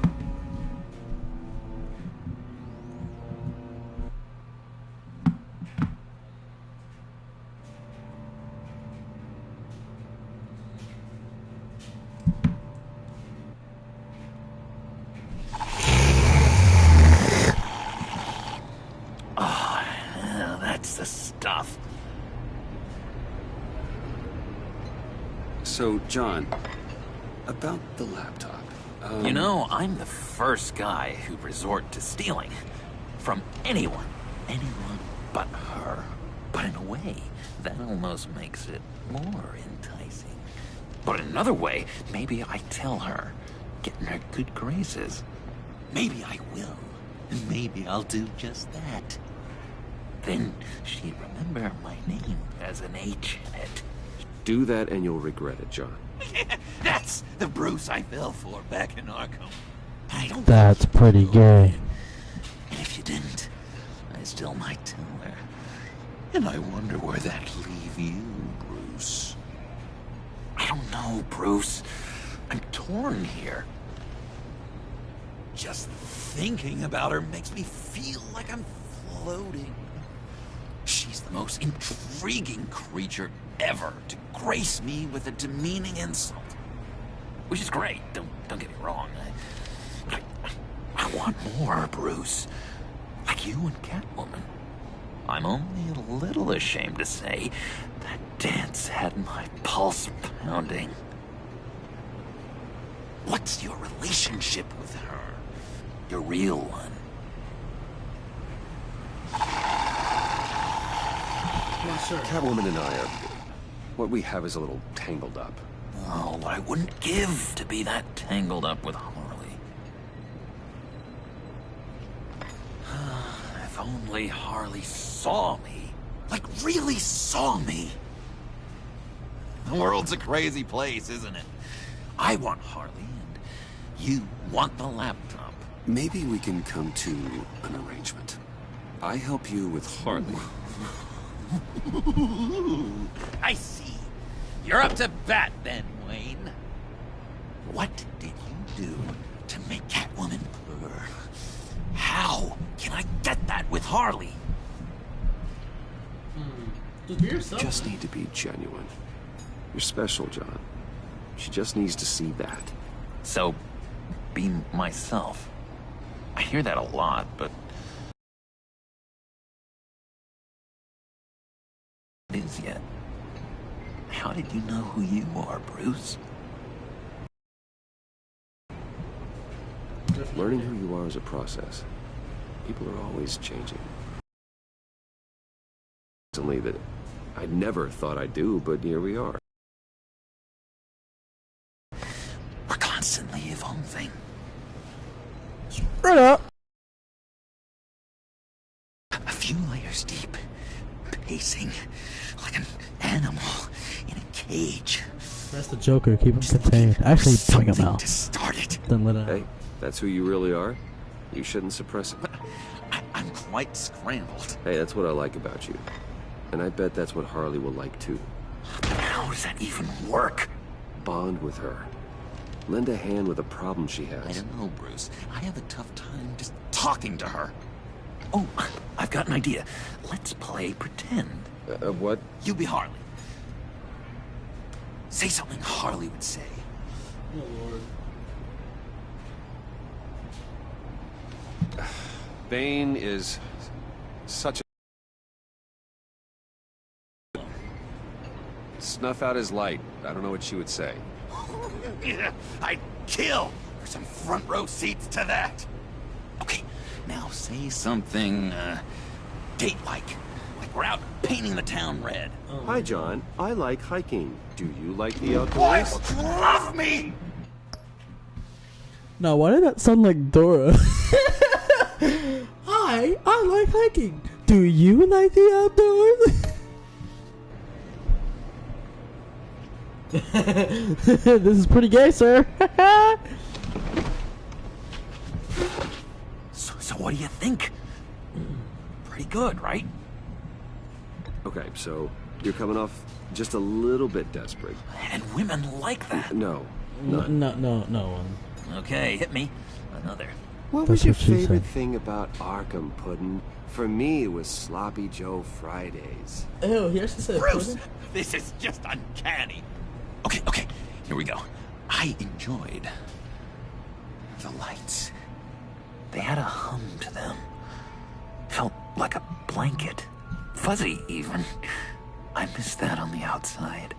[SPEAKER 9] That's the stuff.
[SPEAKER 2] So, John, about the laptop.
[SPEAKER 9] You know, I'm the first guy who'd resort to stealing. From anyone. Anyone but her. But in a way, that almost makes it more enticing. But in another way, maybe I tell her, get in her good graces. Maybe I will. And maybe I'll do just that. Then she'd remember my name as an H in it.
[SPEAKER 2] Do that and you'll regret it, John.
[SPEAKER 9] That's the Bruce I fell for back in Arkham. I don't.
[SPEAKER 8] That's pretty gay.
[SPEAKER 9] And if you didn't, I still might tell her. And I wonder where that'd leave you, Bruce. I don't know, Bruce. I'm torn here. Just thinking about her makes me feel like I'm floating. She's the most intriguing creature ever to grace me with a demeaning insult. Which is great, don't get me wrong. I want more, Bruce. Like you and Catwoman. I'm only a little ashamed to say that dance had my pulse pounding. What's your relationship with her? Your real one?
[SPEAKER 1] Well, sure.
[SPEAKER 2] Catwoman and I are... What we have is a little tangled up.
[SPEAKER 9] Oh, what I wouldn't give to be that tangled up with Harley. If only Harley saw me. Like, really saw me. The world's a crazy place, isn't it? I want Harley, and you want the laptop.
[SPEAKER 2] Maybe we can come to an arrangement. I help you with Harley.
[SPEAKER 9] I see. You're up to bat then, Wayne. What did you do to make Catwoman purr? How can I get that with Harley?
[SPEAKER 1] Just be yourself.
[SPEAKER 2] Just need to be genuine. You're special, John. She just needs to see that.
[SPEAKER 9] So, be myself. I hear that a lot, but... It is yet. How did you know who you are, Bruce?
[SPEAKER 2] Learning who you are is a process. People are always changing. Recently that I never thought I'd do, but here we are.
[SPEAKER 9] We're constantly evolving.
[SPEAKER 8] Right up.
[SPEAKER 9] A few layers deep, pacing like an animal in a cage.
[SPEAKER 8] That's the Joker. Keep him contained. Actually, bring him out.
[SPEAKER 9] To start it.
[SPEAKER 8] Then let him.
[SPEAKER 2] Hey, that's who you really are? You shouldn't suppress it.
[SPEAKER 9] I'm quite scrambled.
[SPEAKER 2] Hey, that's what I like about you. And I bet that's what Harley will like too.
[SPEAKER 9] But how does that even work?
[SPEAKER 2] Bond with her. Lend a hand with a problem she has.
[SPEAKER 9] I don't know, Bruce. I have a tough time just talking to her. Oh, I've got an idea. Let's play pretend.
[SPEAKER 2] What?
[SPEAKER 9] You be Harley. Say something Harley would say.
[SPEAKER 1] Oh, Lord.
[SPEAKER 2] Bane is such a... Snuff out his light. I don't know what she would say.
[SPEAKER 9] I'd kill for some front row seats to that. Okay, now say something, date-like. Like we're out painting the town red.
[SPEAKER 2] Hi, John. I like hiking. Do you like the outdoors?
[SPEAKER 9] Boy, love me!
[SPEAKER 8] Now, why did that sound like Dora? Hi, I like hiking. Do you like the outdoors? This is pretty gay, sir.
[SPEAKER 9] So what do you think? Pretty good, right?
[SPEAKER 2] Okay, so you're coming off just a little bit desperate.
[SPEAKER 9] And women like that.
[SPEAKER 2] No.
[SPEAKER 8] No one.
[SPEAKER 9] Okay, hit me. Another.
[SPEAKER 2] What
[SPEAKER 8] That's
[SPEAKER 2] was your
[SPEAKER 8] what she
[SPEAKER 2] favorite
[SPEAKER 8] said.
[SPEAKER 2] thing about Arkham, Puddin'? For me, it was Sloppy Joe Fridays.
[SPEAKER 1] Ew, he actually said
[SPEAKER 9] Bruce,
[SPEAKER 1] pudding?
[SPEAKER 9] this is just uncanny. Okay, here we go. I enjoyed the lights. They had a hum to them. Felt like a blanket. Fuzzy, even. I miss that on the outside.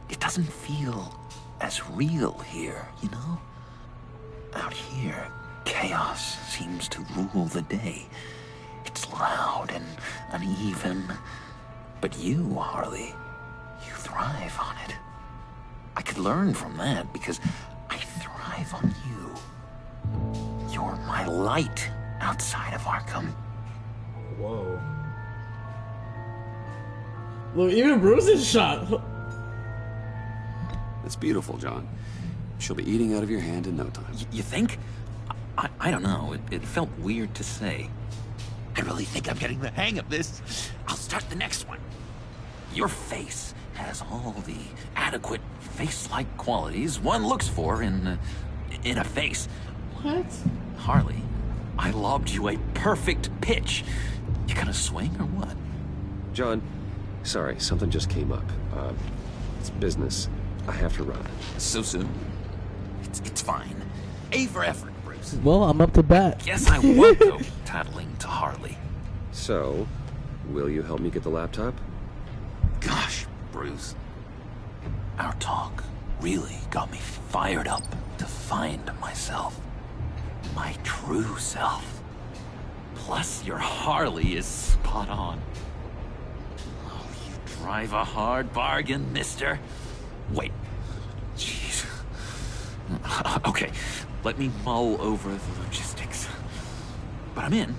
[SPEAKER 9] It doesn't feel as real here, you know? Out here, chaos seems to rule the day. It's loud and uneven. But you, Harley, you thrive on it. I could learn from that because I thrive on you. You're my light outside of Arkham.
[SPEAKER 1] Whoa. Look, even Bruce is shocked.
[SPEAKER 2] It's beautiful, John. She'll be eating out of your hand in no time.
[SPEAKER 9] You think? I don't know. It felt weird to say. I really think I'm getting the hang of this. I'll start the next one. Your face has all the adequate face-like qualities one looks for in a face.
[SPEAKER 1] What?
[SPEAKER 9] Harley, I lobbed you a perfect pitch. You gonna swing or what?
[SPEAKER 2] John, sorry, something just came up. It's business. I have to run.
[SPEAKER 9] So soon? It's fine. A for effort, Bruce.
[SPEAKER 8] Well, I'm up to bat.
[SPEAKER 9] Guess I won't go tattling to Harley.
[SPEAKER 2] So, will you help me get the laptop?
[SPEAKER 9] Gosh, Bruce. Our talk really got me fired up to find myself. My true self. Plus, your Harley is spot on. Oh, you drive a hard bargain, mister. Wait. Jeez. Okay, let me mull over the logistics. But I'm in.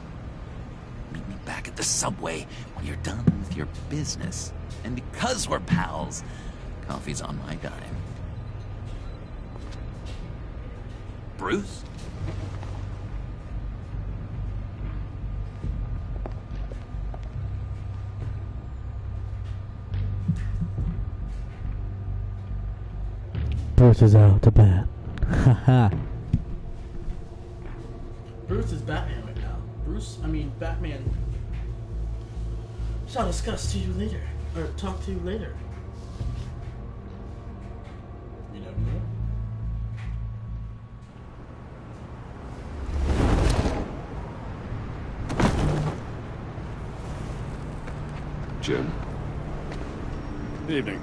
[SPEAKER 9] Meet me back at the subway when you're done with your business. And because we're pals, coffee's on my dime. Bruce?
[SPEAKER 8] Bruce is out to bat. Haha.
[SPEAKER 1] Bruce is Batman right now. Batman. Shall discuss to you later. Or talk to you later. You never know.
[SPEAKER 5] Jim?
[SPEAKER 13] Evening.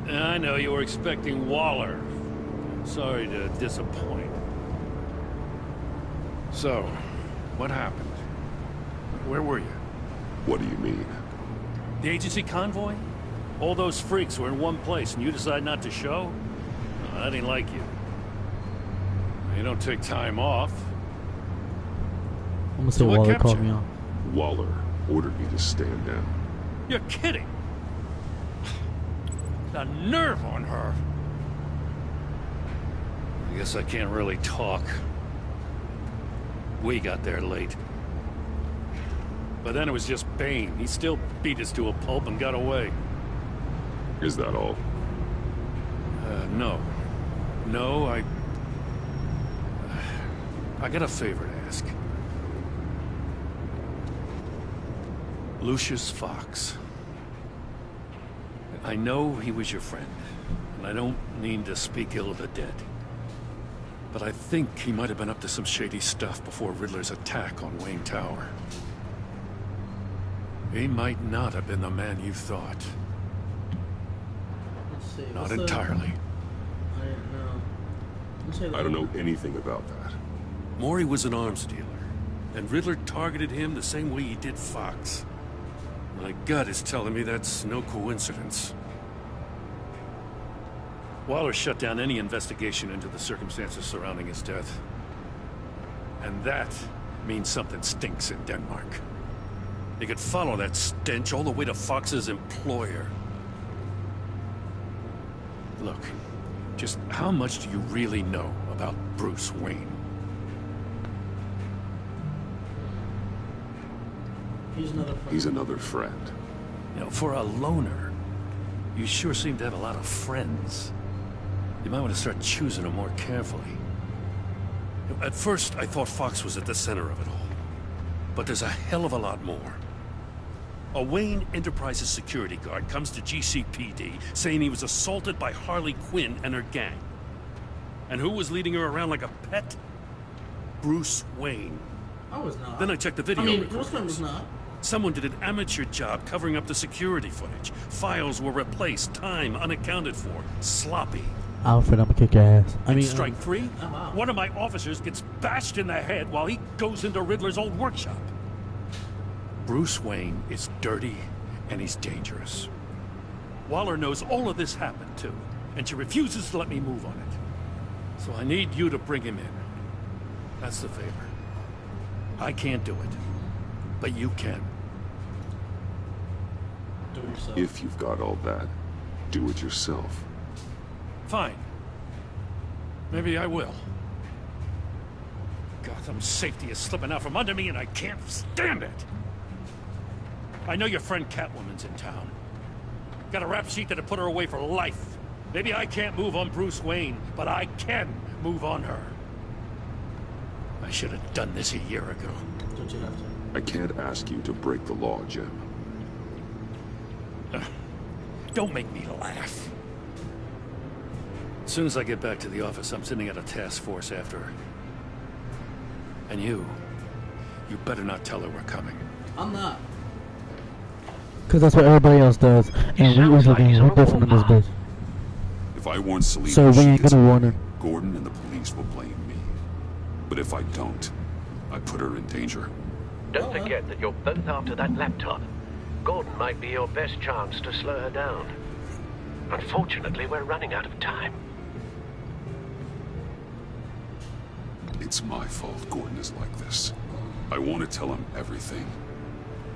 [SPEAKER 13] I know you were expecting Waller. Sorry to disappoint. So, what happened? Where were you?
[SPEAKER 5] What do you mean?
[SPEAKER 13] The agency convoy? All those freaks were in one place and you decide not to show? Oh, that ain't like you. You don't take time off.
[SPEAKER 8] I'm gonna say
[SPEAKER 13] So what
[SPEAKER 8] Waller
[SPEAKER 13] kept
[SPEAKER 8] called
[SPEAKER 13] you?
[SPEAKER 8] me out.
[SPEAKER 5] Waller ordered me to stand down.
[SPEAKER 13] You're kidding! The nerve on her! I guess I can't really talk. We got there late. But then it was just Bane. He still beat us to a pulp and got away.
[SPEAKER 5] Is that all?
[SPEAKER 13] No. No, I got a favor to ask. Lucius Fox. I know he was your friend, and I don't mean to speak ill of the dead. But I think he might have been up to some shady stuff before Riddler's attack on Wayne Tower. He might not have been the man you thought.
[SPEAKER 1] Let's see.
[SPEAKER 13] Not
[SPEAKER 1] What's the-
[SPEAKER 13] entirely.
[SPEAKER 1] I don't know. Let's say
[SPEAKER 5] I don't know anything about that.
[SPEAKER 13] Maury was an arms dealer, and Riddler targeted him the same way he did Fox. My gut is telling me that's no coincidence. Waller shut down any investigation into the circumstances surrounding his death. And that means something stinks in Denmark. You could follow that stench all the way to Fox's employer. Look, just how much do you really know about Bruce Wayne?
[SPEAKER 2] He's another friend.
[SPEAKER 13] You know, for a loner, you sure seem to have a lot of friends. You might want to start choosing them more carefully. You know, at first, I thought Fox was at the center of it all. But there's a hell of a lot more. A Wayne Enterprises security guard comes to GCPD saying he was assaulted by Harley Quinn and her gang. And who was leading her around like a pet? Bruce Wayne.
[SPEAKER 1] I was not.
[SPEAKER 13] Then I checked the video recordings.
[SPEAKER 1] Bruce Wayne was not.
[SPEAKER 13] Someone did an amateur job covering up the security footage. Files were replaced, time unaccounted for, sloppy.
[SPEAKER 8] Alfred, I'ma kick your ass.
[SPEAKER 13] Strike three, one of my officers gets bashed in the head while he goes into Riddler's old workshop. Bruce Wayne is dirty and he's dangerous. Waller knows all of this happened too, and she refuses to let me move on it. So I need you to bring him in. That's the favor. I can't do it, but you can.
[SPEAKER 1] Do it yourself.
[SPEAKER 2] If you've got all that, do it yourself.
[SPEAKER 13] Fine. Maybe I will. Gotham's safety is slipping out from under me and I can't stand it. I know your friend Catwoman's in town. Got a rap sheet that'll put her away for life. Maybe I can't move on Bruce Wayne, but I can move on her. I should have done this a year ago.
[SPEAKER 1] Don't you have to?
[SPEAKER 2] I can't ask you to break the law, Jim.
[SPEAKER 13] Don't make me laugh. As soon as I get back to the office, I'm sending out a task force after her. And you better not tell her we're coming.
[SPEAKER 1] I'm not.
[SPEAKER 8] Because that's what everybody else does. And we was looking no different in this bitch.
[SPEAKER 2] If I warn Selina,
[SPEAKER 8] so we ain't gonna warn her.
[SPEAKER 2] Gordon and the police will blame me. But if I don't, I put her in danger.
[SPEAKER 11] Don't forget that you're both after that laptop. Gordon might be your best chance to slow her down. Unfortunately, we're running out of time.
[SPEAKER 2] It's my fault Gordon is like this. I want to tell him everything,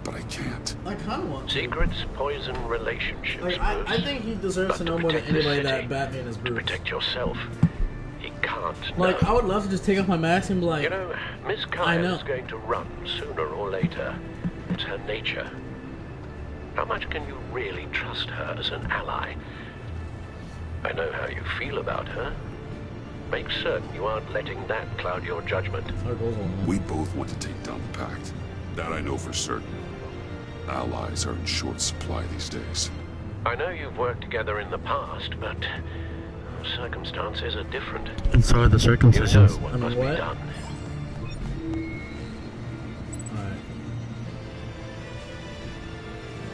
[SPEAKER 2] but I can't.
[SPEAKER 1] I kind of want to.
[SPEAKER 11] Secrets poison relationships,
[SPEAKER 1] Like, I think he deserves to know more than anybody that Batman is Bruce.
[SPEAKER 11] To protect yourself, he can't
[SPEAKER 1] Like,
[SPEAKER 11] know.
[SPEAKER 1] I would love to just take off my mask and be like...
[SPEAKER 11] You know, Miss Kyle is going to run sooner or later. It's her nature. How much can you really trust her as an ally? I know how you feel about her. Make certain you aren't letting that cloud your judgment.
[SPEAKER 2] We both want to take down the Pact. That I know for certain. Allies are in short supply these days.
[SPEAKER 11] I know you've worked together in the past, but circumstances are different.
[SPEAKER 8] And so are the circumstances.
[SPEAKER 11] You know what must be done.
[SPEAKER 1] Alright.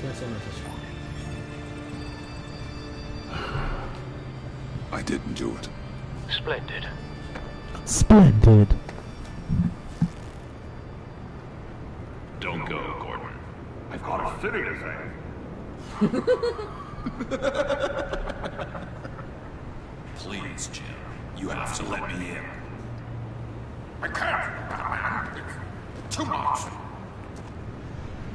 [SPEAKER 1] That's unnecessary.
[SPEAKER 2] I didn't do it.
[SPEAKER 11] Splendid.
[SPEAKER 8] Splendid.
[SPEAKER 14] Don't go, Gordon. I've got a city to save.
[SPEAKER 15] Please, Jim. You have to let me in.
[SPEAKER 14] I can't, Batman. It's too much.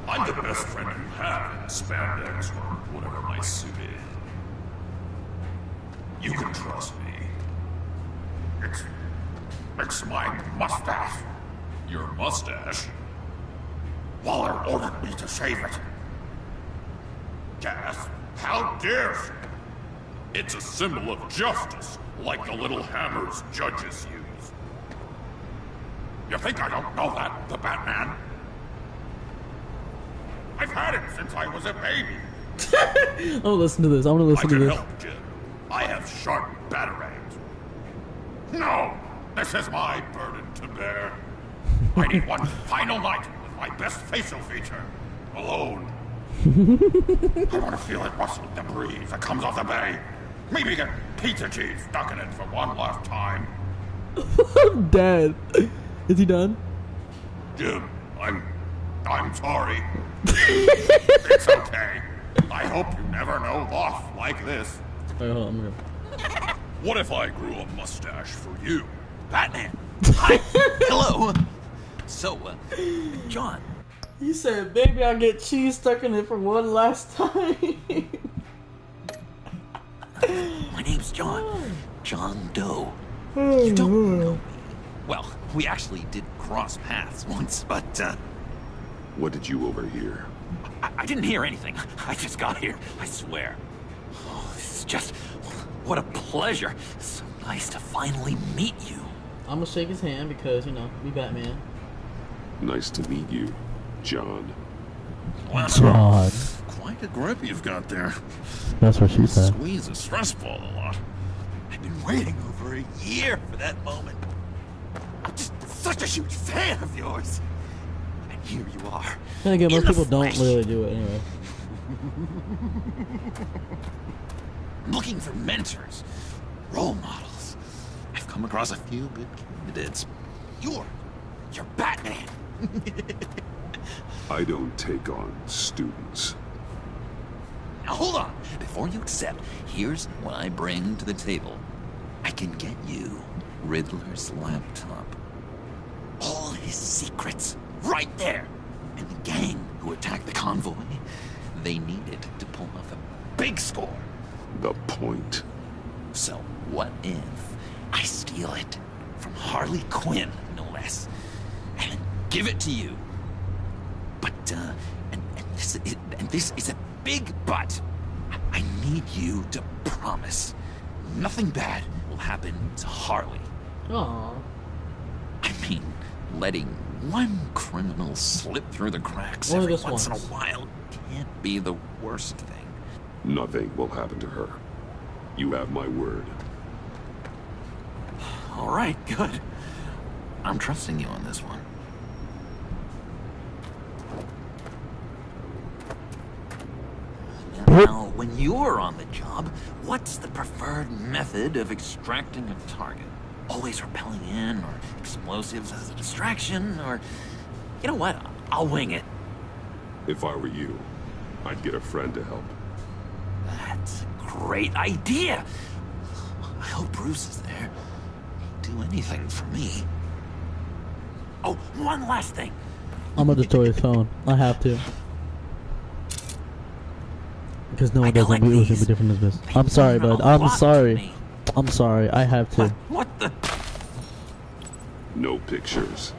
[SPEAKER 15] I'm the best friend you have in spandex or whatever my suit is. You can trust me.
[SPEAKER 14] It's my mustache.
[SPEAKER 15] Your mustache?
[SPEAKER 14] Waller ordered me to shave it. Gas? How dare she?
[SPEAKER 15] It's a symbol of justice, like the little hammers judges use.
[SPEAKER 14] You think I don't know that, the Batman? I've had it since I was a baby.
[SPEAKER 8] I'm gonna listen to this. I'm gonna listen to
[SPEAKER 14] I can
[SPEAKER 8] this.
[SPEAKER 14] help, Jim. I have sharp batarangs. No! This is my burden to bear. I need one final night with my best facial feature. Alone. I want to feel it rustle the breeze that comes off the bay. Maybe get pizza cheese stuck in it for one last time.
[SPEAKER 8] I'm dead. Is he done?
[SPEAKER 14] Jim, I'm sorry. It's okay. I hope you never know loss like this.
[SPEAKER 1] Wait, hold on,
[SPEAKER 15] What if I grew a mustache for you?
[SPEAKER 9] Batman. Hi. Hello. So, John.
[SPEAKER 1] He said, baby, I'll get cheese stuck in it for one last time.
[SPEAKER 9] My name's John. John Doe. You don't know me. Well, we actually did cross paths once, but,
[SPEAKER 2] What did you overhear?
[SPEAKER 9] I didn't hear anything. I just got here, I swear. Oh, this is just... What a pleasure. So nice to finally meet you.
[SPEAKER 1] I'm gonna shake his hand because, you know, we Batman.
[SPEAKER 2] Nice to meet you, John.
[SPEAKER 13] Wow.
[SPEAKER 8] John.
[SPEAKER 13] Quite a grip you've got there.
[SPEAKER 8] That's what she said.
[SPEAKER 13] Squeeze a stress ball a lot.
[SPEAKER 9] I've been waiting over a year for that moment. I'm just such a huge fan of yours. And here you are.
[SPEAKER 1] Then again, most people
[SPEAKER 9] flesh.
[SPEAKER 1] don't really do it anyway.
[SPEAKER 9] Looking for mentors, role models. I've come across a few good candidates. You're Batman.
[SPEAKER 2] I don't take on students.
[SPEAKER 9] Now hold on. Before you accept, here's what I bring to the table. I can get you Riddler's laptop. All his secrets, right there. And the gang who attacked the convoy, they needed to pull off a big score.
[SPEAKER 2] The point.
[SPEAKER 9] So what if I steal it from Harley Quinn, no less, and give it to you? But, and this is a big but. I need you to promise nothing bad will happen to Harley.
[SPEAKER 1] Aww.
[SPEAKER 9] I mean, letting one criminal slip through the cracks
[SPEAKER 1] Only
[SPEAKER 9] every
[SPEAKER 1] this
[SPEAKER 9] once in a
[SPEAKER 1] once.
[SPEAKER 9] while can't be the worst thing.
[SPEAKER 2] Nothing will happen to her. You have my word.
[SPEAKER 9] All right, good. I'm trusting you on this one. Now, when you're on the job, what's the preferred method of extracting a target? Always rappelling in, or explosives as a distraction, or... You know what? I'll wing it.
[SPEAKER 2] If I were you, I'd get a friend to help.
[SPEAKER 9] That's a great idea. I hope Bruce is there. He'd do anything for me. Oh, one last thing.
[SPEAKER 8] I'm gonna destroy his phone. I have to. Because no one does it. It was gonna be different as this. I'm sorry, bud. I'm sorry. I'm sorry. I have to.
[SPEAKER 9] What the?
[SPEAKER 2] No pictures.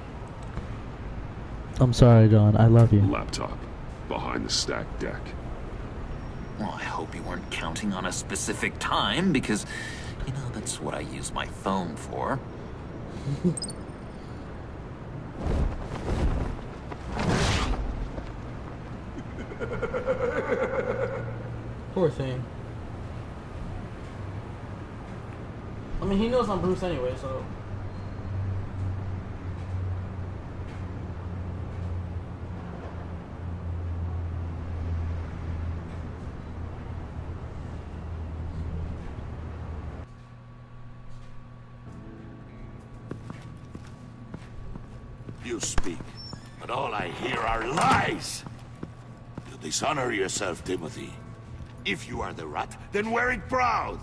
[SPEAKER 8] I'm sorry, John. I love you.
[SPEAKER 2] Laptop. Behind the stacked deck.
[SPEAKER 9] Well, I hope you weren't counting on a specific time, because, you know, that's what I use my phone for.
[SPEAKER 1] Poor thing. I mean, he knows I'm Bruce anyway, so...
[SPEAKER 14] You speak, but all I hear are lies! You dishonor yourself, Timothy. If you are the rat, then wear it proud!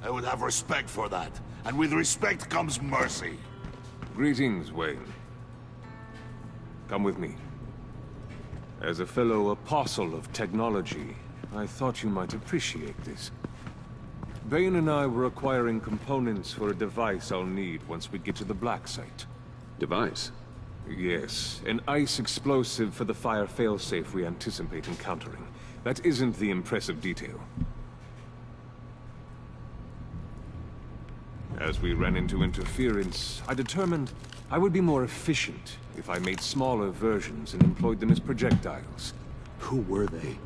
[SPEAKER 14] I would have respect for that, and with respect comes mercy.
[SPEAKER 5] Greetings, Wayne. Come with me. As a fellow apostle of technology, I thought you might appreciate this. Bane and I were acquiring components for a device I'll need once we get to the Black Site.
[SPEAKER 2] Device?
[SPEAKER 5] Yes, an ice explosive for the fire failsafe we anticipate encountering. That isn't the impressive detail. As we ran into interference, I determined I would be more efficient if I made smaller versions and employed them as projectiles.
[SPEAKER 2] Who were they?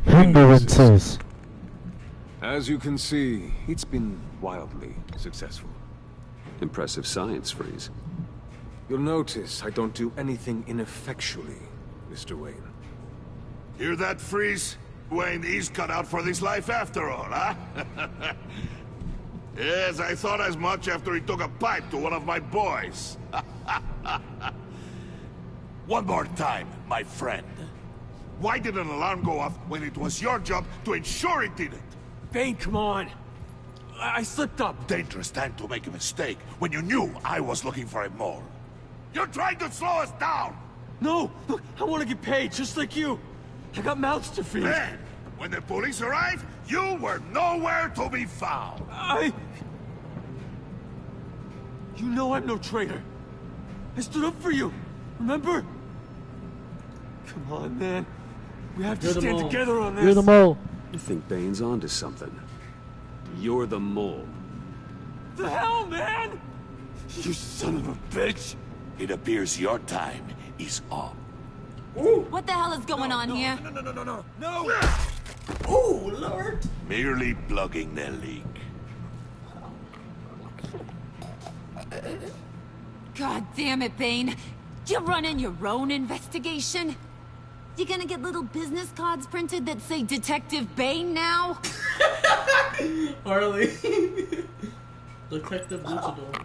[SPEAKER 8] Hindrances.
[SPEAKER 5] As you can see, it's been wildly successful.
[SPEAKER 2] Impressive science, Freeze.
[SPEAKER 5] You'll notice I don't do anything ineffectually, Mr. Wayne.
[SPEAKER 14] Hear that, Freeze? Wayne is cut out for this life after all, huh? Yes, I thought as much after he took a pipe to one of my boys. One more time, my friend. Why did an alarm go off when it was your job to ensure it didn't?
[SPEAKER 7] Bane, come on! I slipped up!
[SPEAKER 14] Dangerous time to make a mistake when you knew I was looking for a mole. You're trying to slow us down!
[SPEAKER 7] No! Look, I want to get paid, just like you! I got mouths to feed!
[SPEAKER 14] Man, When the police arrived, you were nowhere to be found.
[SPEAKER 7] You know I'm no traitor. I stood up for you, remember? Come on, man. We have to stand together on this.
[SPEAKER 8] You're the mole.
[SPEAKER 2] You think Bane's onto something? You're the mole.
[SPEAKER 7] The hell, man?
[SPEAKER 14] You son of a bitch! It appears your time is up.
[SPEAKER 4] What the hell is going on here?
[SPEAKER 7] No!
[SPEAKER 1] Oh, Lord!
[SPEAKER 14] Merely plugging the leak.
[SPEAKER 4] God damn it, Bane. You're running your own investigation? You gonna get little business cards printed that say Detective Bane now?
[SPEAKER 1] Harley. Detective Luchador.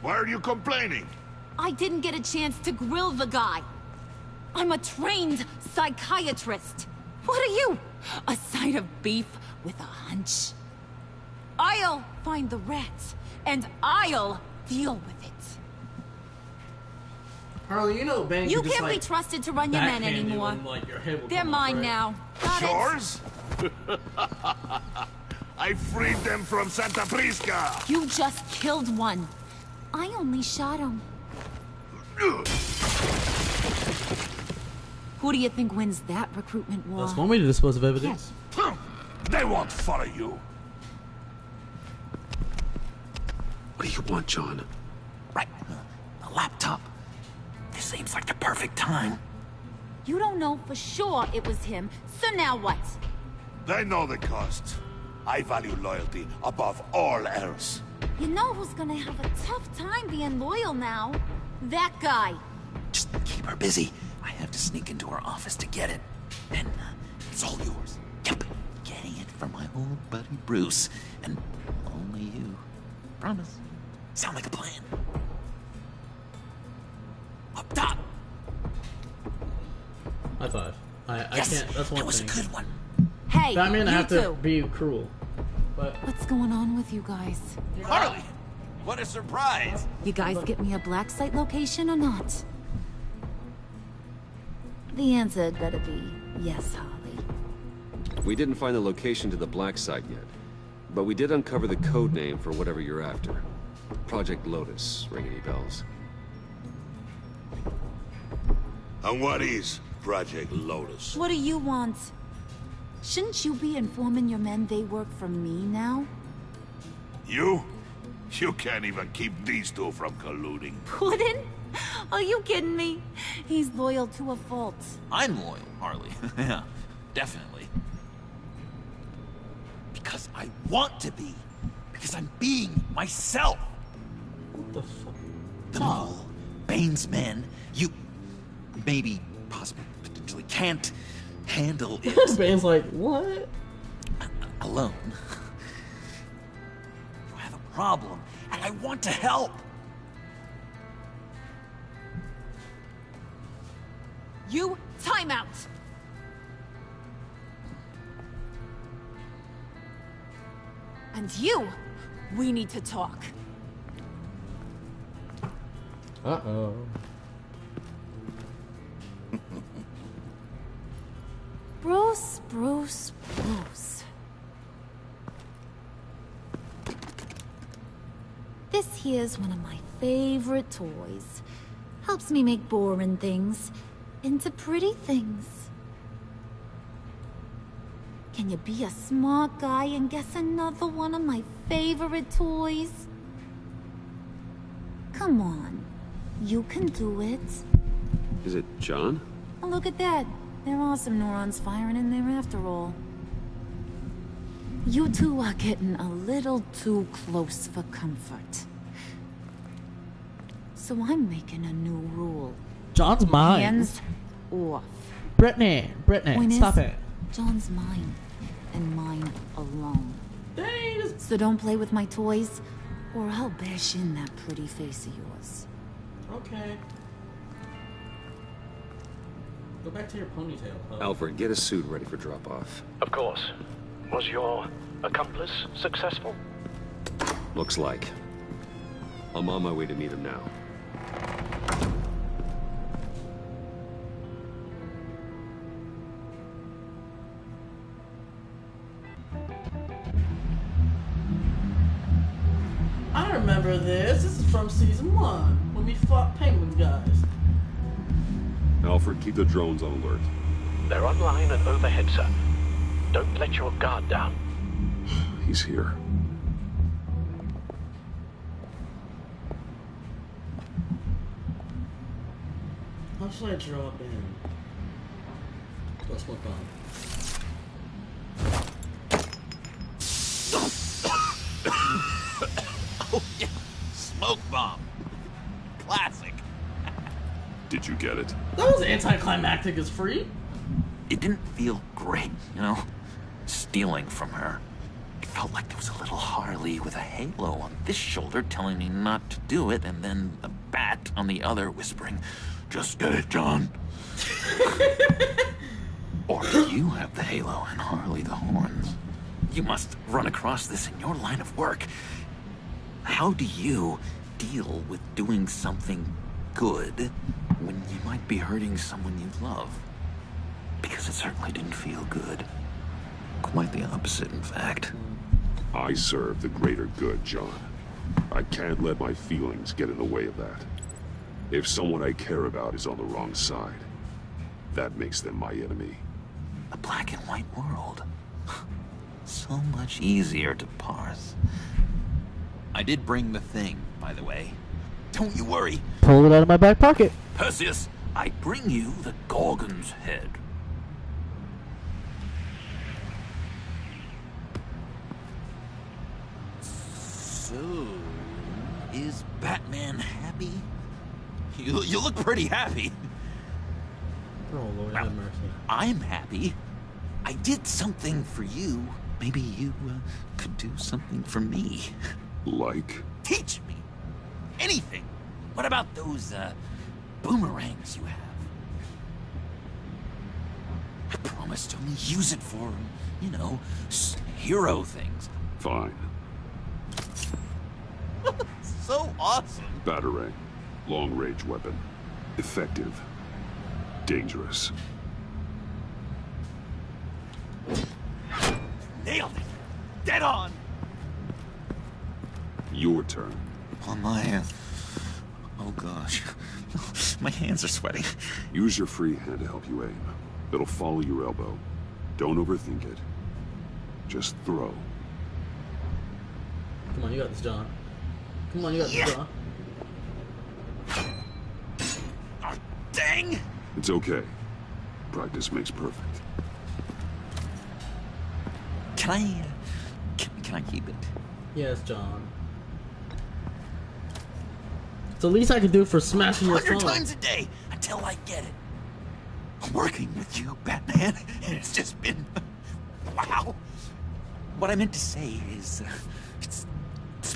[SPEAKER 14] Why are you complaining?
[SPEAKER 4] I didn't get a chance to grill the guy. I'm a trained psychiatrist. What are you? A side of beef with a hunch? I'll find the rats, and I'll deal with it.
[SPEAKER 1] Harley, you know Bane
[SPEAKER 4] You
[SPEAKER 1] can just,
[SPEAKER 4] can't be trusted to run your men
[SPEAKER 1] backhand you
[SPEAKER 4] anymore.
[SPEAKER 1] and, like, your head will
[SPEAKER 4] They're
[SPEAKER 1] come off,
[SPEAKER 4] mine
[SPEAKER 1] right?
[SPEAKER 4] now. Got it?
[SPEAKER 14] Yours? I freed them from Santa Prisca!
[SPEAKER 4] You just killed one. I only shot him. Who do you think wins that recruitment war?
[SPEAKER 1] That's one way to dispose of evidence.
[SPEAKER 14] They won't follow you.
[SPEAKER 2] What do you want, John?
[SPEAKER 9] Right. A laptop. This seems like the perfect time.
[SPEAKER 4] You don't know for sure it was him, so now what?
[SPEAKER 14] They know the cost. I value loyalty above all else.
[SPEAKER 4] You know who's gonna have a tough time being loyal now? That guy.
[SPEAKER 9] Just keep her busy. I have to sneak into her office to get it. And it's all yours. Yep. Getting it from my old buddy Bruce. And only you. Promise. Sound like a plan. Up top.
[SPEAKER 1] High five. I
[SPEAKER 9] Yes,
[SPEAKER 1] can't. That's one
[SPEAKER 9] that was
[SPEAKER 1] thing.
[SPEAKER 9] a good one.
[SPEAKER 4] Hey,
[SPEAKER 1] Batman, I
[SPEAKER 4] you
[SPEAKER 1] have to
[SPEAKER 4] two.
[SPEAKER 1] be cruel. But
[SPEAKER 4] What's going on with you guys?
[SPEAKER 11] Harley! What a surprise!
[SPEAKER 4] You guys get me a black site location or not? The answer had better be yes, Harley.
[SPEAKER 2] We didn't find the location to the black site yet, but we did uncover the code name for whatever you're after. Project Lotus. Ring any bells?
[SPEAKER 14] And what is Project Lotus?
[SPEAKER 4] What do you want? Shouldn't you be informing your men they work for me now?
[SPEAKER 14] You? You can't even keep these two from colluding.
[SPEAKER 4] Puddin'? Are you kidding me? He's loyal to a fault.
[SPEAKER 9] I'm loyal, Harley. Yeah, definitely. Because I want to be. Because I'm being myself.
[SPEAKER 1] what the fuck?
[SPEAKER 9] The mole, Bane's men, you maybe, possibly, potentially can't handle it
[SPEAKER 1] Bane's like, what?
[SPEAKER 9] alone. You have a problem, and I want to help.
[SPEAKER 4] You, time out! And you, we need to talk.
[SPEAKER 8] Uh-oh.
[SPEAKER 4] Bruce, Bruce, Bruce. This here's one of my favorite toys. Helps me make boring things into pretty things. Can you be a smart guy and guess another one of my favorite toys? Come on, you can do it.
[SPEAKER 2] Is it John?
[SPEAKER 4] Oh, look at that. There are some neurons firing in there after all. You two are getting a little too close for comfort. So I'm making a new rule.
[SPEAKER 8] John's mine.
[SPEAKER 4] Hands off.
[SPEAKER 8] Brittany,
[SPEAKER 4] Point
[SPEAKER 8] stop
[SPEAKER 4] is,
[SPEAKER 8] it.
[SPEAKER 4] John's mine, and mine alone.
[SPEAKER 1] Dang.
[SPEAKER 4] So don't play with my toys, or I'll bash in that pretty face of yours.
[SPEAKER 1] Okay. Go back to your ponytail, huh?
[SPEAKER 2] Alfred, get a suit ready for drop-off.
[SPEAKER 16] Of course. Was your accomplice successful?
[SPEAKER 2] Looks like. I'm on my way to meet him now.
[SPEAKER 1] I remember this. This is from season 1 when we fought Penguin guys.
[SPEAKER 2] Alfred, keep the drones on alert.
[SPEAKER 11] They're online and overhead, sir. Don't let your guard down.
[SPEAKER 2] He's here.
[SPEAKER 1] How should I drop in? Oh, smoke bomb.
[SPEAKER 9] Oh, yeah. Smoke bomb. Classic.
[SPEAKER 2] Did you get it?
[SPEAKER 1] That was anticlimactic as free.
[SPEAKER 9] It didn't feel great, you know? Stealing from her. It felt like there was a little Harley with a halo on this shoulder telling me not to do it, and then a bat on the other whispering, "Just get it, John." Or do you have the halo and Harley the horns? You must run across this in your line of work. How do you deal with doing something good when you might be hurting someone you love? Because it certainly didn't feel good. Quite the opposite, in fact.
[SPEAKER 2] I serve the greater good, John. I can't let my feelings get in the way of that. If someone I care about is on the wrong side, that makes them my enemy.
[SPEAKER 9] A black and white world. So much easier to parse. I did bring the thing, by the way. Don't you worry.
[SPEAKER 8] Pull it out of my back pocket.
[SPEAKER 9] Perseus, I bring you the Gorgon's head. So, is Batman happy? You look pretty happy.
[SPEAKER 1] Oh, Lord
[SPEAKER 9] Well,
[SPEAKER 1] have mercy.
[SPEAKER 9] I'm happy. I did something for you. Maybe you could do something for me.
[SPEAKER 2] Like?
[SPEAKER 9] Teach me. Anything. What about those boomerangs you have? I promise to only use it for, you know, hero things.
[SPEAKER 2] Fine.
[SPEAKER 9] So awesome.
[SPEAKER 2] Batarang. Long-range weapon. Effective. Dangerous.
[SPEAKER 9] Nailed it. Dead on.
[SPEAKER 2] Your turn.
[SPEAKER 9] Oh my. Oh gosh. My hands are sweating.
[SPEAKER 2] Use your free hand to help you aim. It'll follow your elbow. Don't overthink it. Just throw.
[SPEAKER 1] Come on, you got this, John. Come on, you got this, John.
[SPEAKER 9] Oh, dang!
[SPEAKER 2] It's okay. Practice makes perfect.
[SPEAKER 9] Can I... Can I keep it?
[SPEAKER 1] Yes, John. It's the least I can do for smashing your
[SPEAKER 9] 100
[SPEAKER 1] phone.
[SPEAKER 9] times a day until I get it. Working with you, Batman, and it's just been... wow. What I meant to say is... it's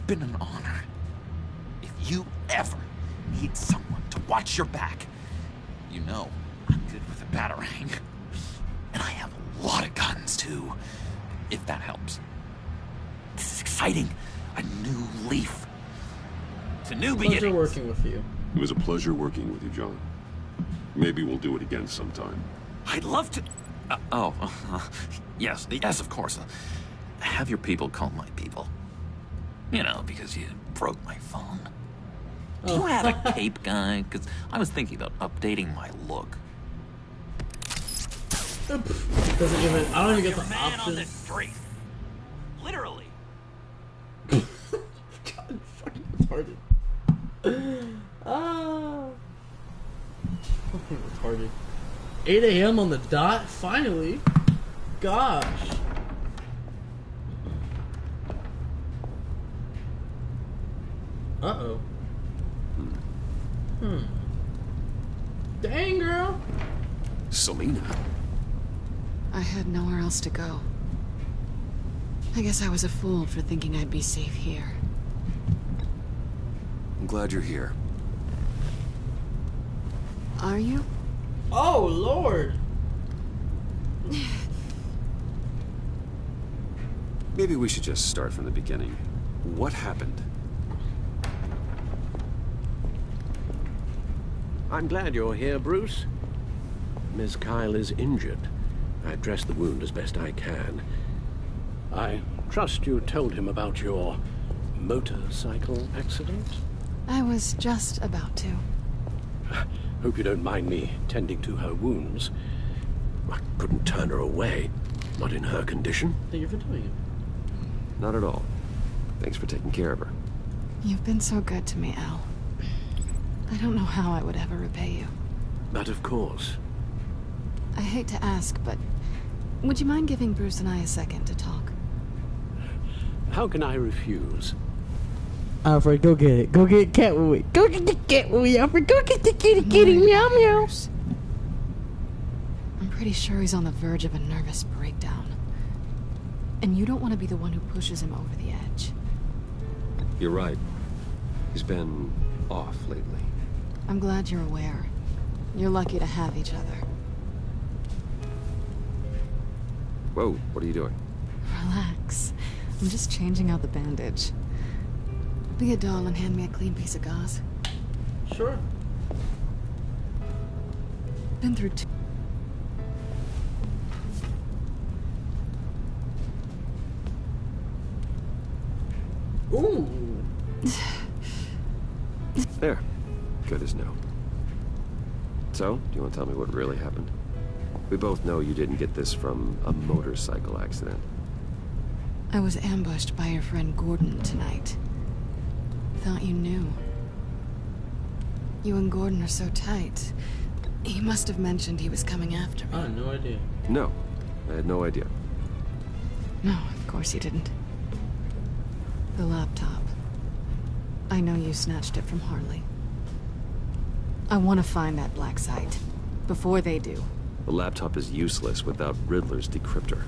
[SPEAKER 9] been an honor. If you ever need someone to watch your back, you know I'm good with a batarang. And I have a lot of guns, too, if that helps. This is exciting. A new leaf. It's a new beginning.
[SPEAKER 1] Pleasure working with you.
[SPEAKER 2] It was a pleasure working with you, John. Maybe we'll do it again sometime.
[SPEAKER 9] I'd love to... yes, of course. Have your people call my people. You know, because you broke my phone. Do you have a cape guy? Because I was thinking about updating my look.
[SPEAKER 1] Doesn't even... I don't even get the
[SPEAKER 9] man on the
[SPEAKER 1] option.
[SPEAKER 9] street. Literally.
[SPEAKER 1] God, fucking retarded. Ah. Fucking retarded. 8 a.m. on the dot? Finally. Gosh. Uh-oh. Dang, girl.
[SPEAKER 2] Selina.
[SPEAKER 3] I had nowhere else to go. I guess I was a fool for thinking I'd be safe here.
[SPEAKER 2] I'm glad you're here.
[SPEAKER 3] Are you?
[SPEAKER 1] Oh, Lord.
[SPEAKER 2] Maybe we should just start from the beginning. What happened?
[SPEAKER 16] I'm glad you're here, Bruce. Miss Kyle is injured. I dressed the wound as best I can. I trust you told him about your motorcycle accident?
[SPEAKER 3] I was just about to.
[SPEAKER 16] Hope you don't mind me tending to her wounds. I couldn't turn her away. Not in her condition.
[SPEAKER 1] Thank you for doing it.
[SPEAKER 2] Not at all. Thanks for taking care of her.
[SPEAKER 3] You've been so good to me, Al. I don't know how I would ever repay you.
[SPEAKER 16] But of course.
[SPEAKER 3] I hate to ask, but would you mind giving Bruce and I a second to talk?
[SPEAKER 16] How can I refuse?
[SPEAKER 8] Alfred, go get it. Go get Catwoman. Go get the Catwoman, Alfred. Go get the kitty, meow, meow.
[SPEAKER 3] I'm pretty sure he's on the verge of a nervous breakdown. And you don't want to be the one who pushes him over the edge.
[SPEAKER 2] You're right. He's been off lately.
[SPEAKER 3] I'm glad you're aware. You're lucky to have each other.
[SPEAKER 2] Whoa, what are you doing?
[SPEAKER 3] Relax. I'm just changing out the bandage. Be a doll and hand me a clean piece of gauze.
[SPEAKER 1] Sure.
[SPEAKER 3] Been through two.
[SPEAKER 1] Ooh.
[SPEAKER 2] There. Good as new. So, do you want to tell me what really happened? We both know you didn't get this from a motorcycle accident.
[SPEAKER 3] I was ambushed by your friend Gordon tonight. Thought you knew. You and Gordon are so tight. He must have mentioned he was coming after me.
[SPEAKER 1] I had no idea.
[SPEAKER 2] No, I had no idea.
[SPEAKER 3] No, of course you didn't. The laptop. I know you snatched it from Harley. I want to find that black site. Before they do.
[SPEAKER 2] The laptop is useless without Riddler's decryptor.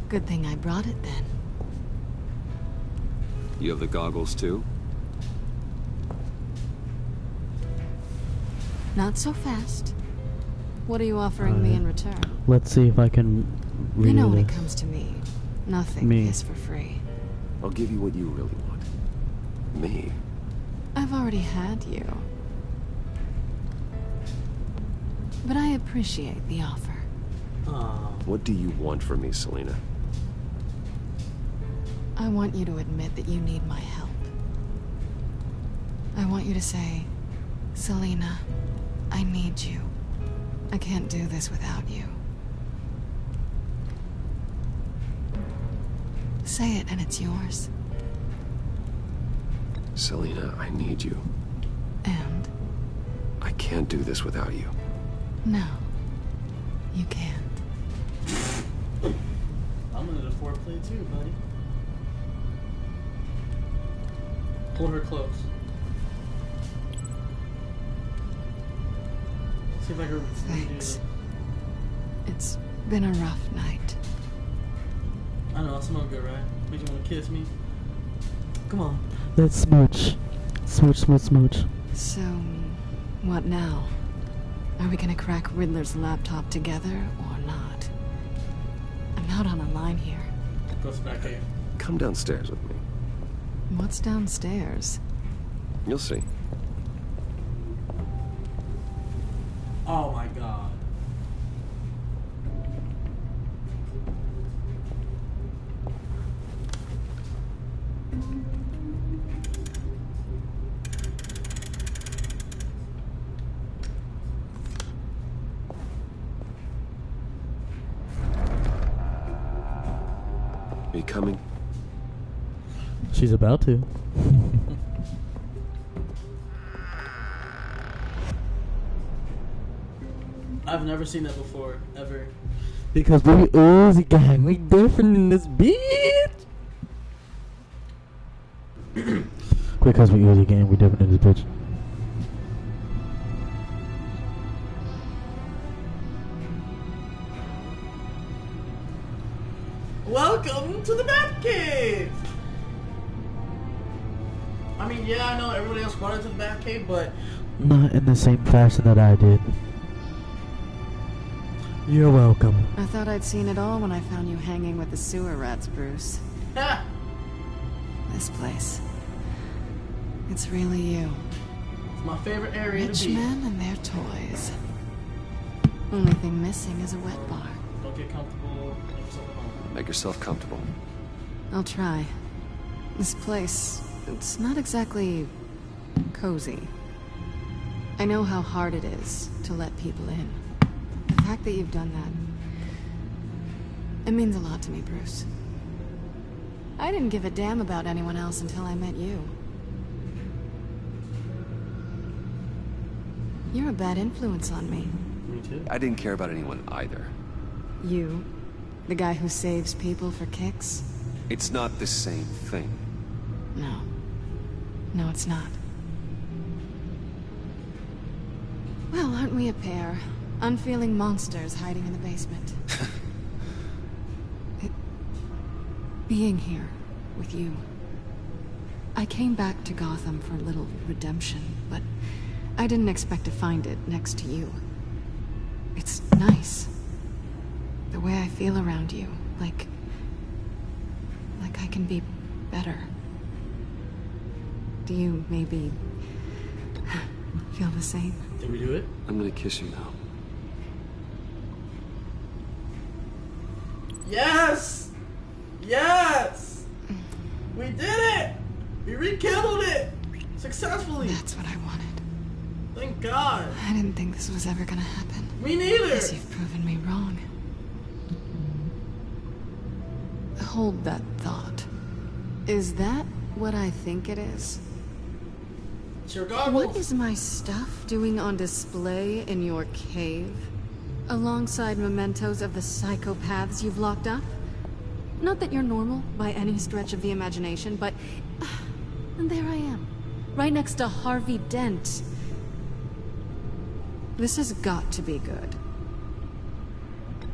[SPEAKER 3] Good thing I brought it then.
[SPEAKER 2] You have the goggles too?
[SPEAKER 3] Not so fast. What are you offering me in return?
[SPEAKER 8] Let's see if I can read
[SPEAKER 3] You know when
[SPEAKER 8] this.
[SPEAKER 3] it comes to me, nothing is for free.
[SPEAKER 2] I'll give you what you really want. Me?
[SPEAKER 3] I've already had you. But I appreciate the offer.
[SPEAKER 2] What do you want from me, Selina?
[SPEAKER 3] I want you to admit that you need my help. I want you to say, Selina, I need you. I can't do this without you. Say it and it's yours.
[SPEAKER 2] Selina, I need you.
[SPEAKER 3] And?
[SPEAKER 2] I can't do this without you.
[SPEAKER 3] No, you can't.
[SPEAKER 1] I'm gonna do foreplay too, buddy. Hold her close. See if I can redo this.
[SPEAKER 3] It's been a rough night.
[SPEAKER 1] I know, I smell good, right? Makes you want to kiss me. Come on.
[SPEAKER 8] Let's smooch. Smooch, smooch, smooch.
[SPEAKER 3] So, what now? Are we gonna crack Riddler's laptop together or not? I'm out on a line here.
[SPEAKER 1] Go back here.
[SPEAKER 2] Come downstairs with me.
[SPEAKER 3] What's downstairs?
[SPEAKER 2] You'll see.
[SPEAKER 1] Oh my god.
[SPEAKER 2] Are you coming?
[SPEAKER 8] She's about to.
[SPEAKER 1] I've never seen that before, ever.
[SPEAKER 8] Because we Uzi gang, we different in this bitch. Because we Uzi gang, we different in this bitch.
[SPEAKER 1] Welcome to the Batcave! I mean, yeah, I know everybody else brought it to the Batcave, but...
[SPEAKER 8] Not in the same fashion that I did. You're welcome.
[SPEAKER 3] I thought I'd seen it all when I found you hanging with the sewer rats, Bruce.
[SPEAKER 1] Ha!
[SPEAKER 3] this place. It's really you.
[SPEAKER 1] It's my favorite area
[SPEAKER 3] Rich
[SPEAKER 1] to be.
[SPEAKER 3] men and their toys. Only thing missing is a wet bar.
[SPEAKER 1] Don't get comfortable. Make yourself at home.
[SPEAKER 2] Make yourself comfortable.
[SPEAKER 3] I'll try. This place, it's not exactly cozy. I know how hard it is to let people in. The fact that you've done that, it means a lot to me, Bruce. I didn't give a damn about anyone else until I met you. You're a bad influence on me.
[SPEAKER 1] Me too.
[SPEAKER 2] I didn't care about anyone either.
[SPEAKER 3] You, the guy who saves people for kicks?
[SPEAKER 2] It's not the same thing.
[SPEAKER 3] No. No, it's not. Well, aren't we a pair? Unfeeling monsters hiding in the basement. Being here with you. I came back to Gotham for a little redemption, but I didn't expect to find it next to you. It's nice. The way I feel around you, like I can be better. Do you maybe feel the same?
[SPEAKER 1] Did we do it?
[SPEAKER 2] I'm gonna kiss you now.
[SPEAKER 1] Yes! Yes! We did it! We rekindled it! Successfully!
[SPEAKER 3] That's what I wanted.
[SPEAKER 1] Thank God!
[SPEAKER 3] I didn't think this was ever gonna happen.
[SPEAKER 1] Me neither!
[SPEAKER 3] Guess you've proven me wrong. Hold that thought. Is that what I think it is?
[SPEAKER 1] It's your goggles.
[SPEAKER 3] What is my stuff doing on display in your cave? Alongside mementos of the psychopaths you've locked up? Not that you're normal by any stretch of the imagination, but... and there I am. Right next to Harvey Dent. This has got to be good.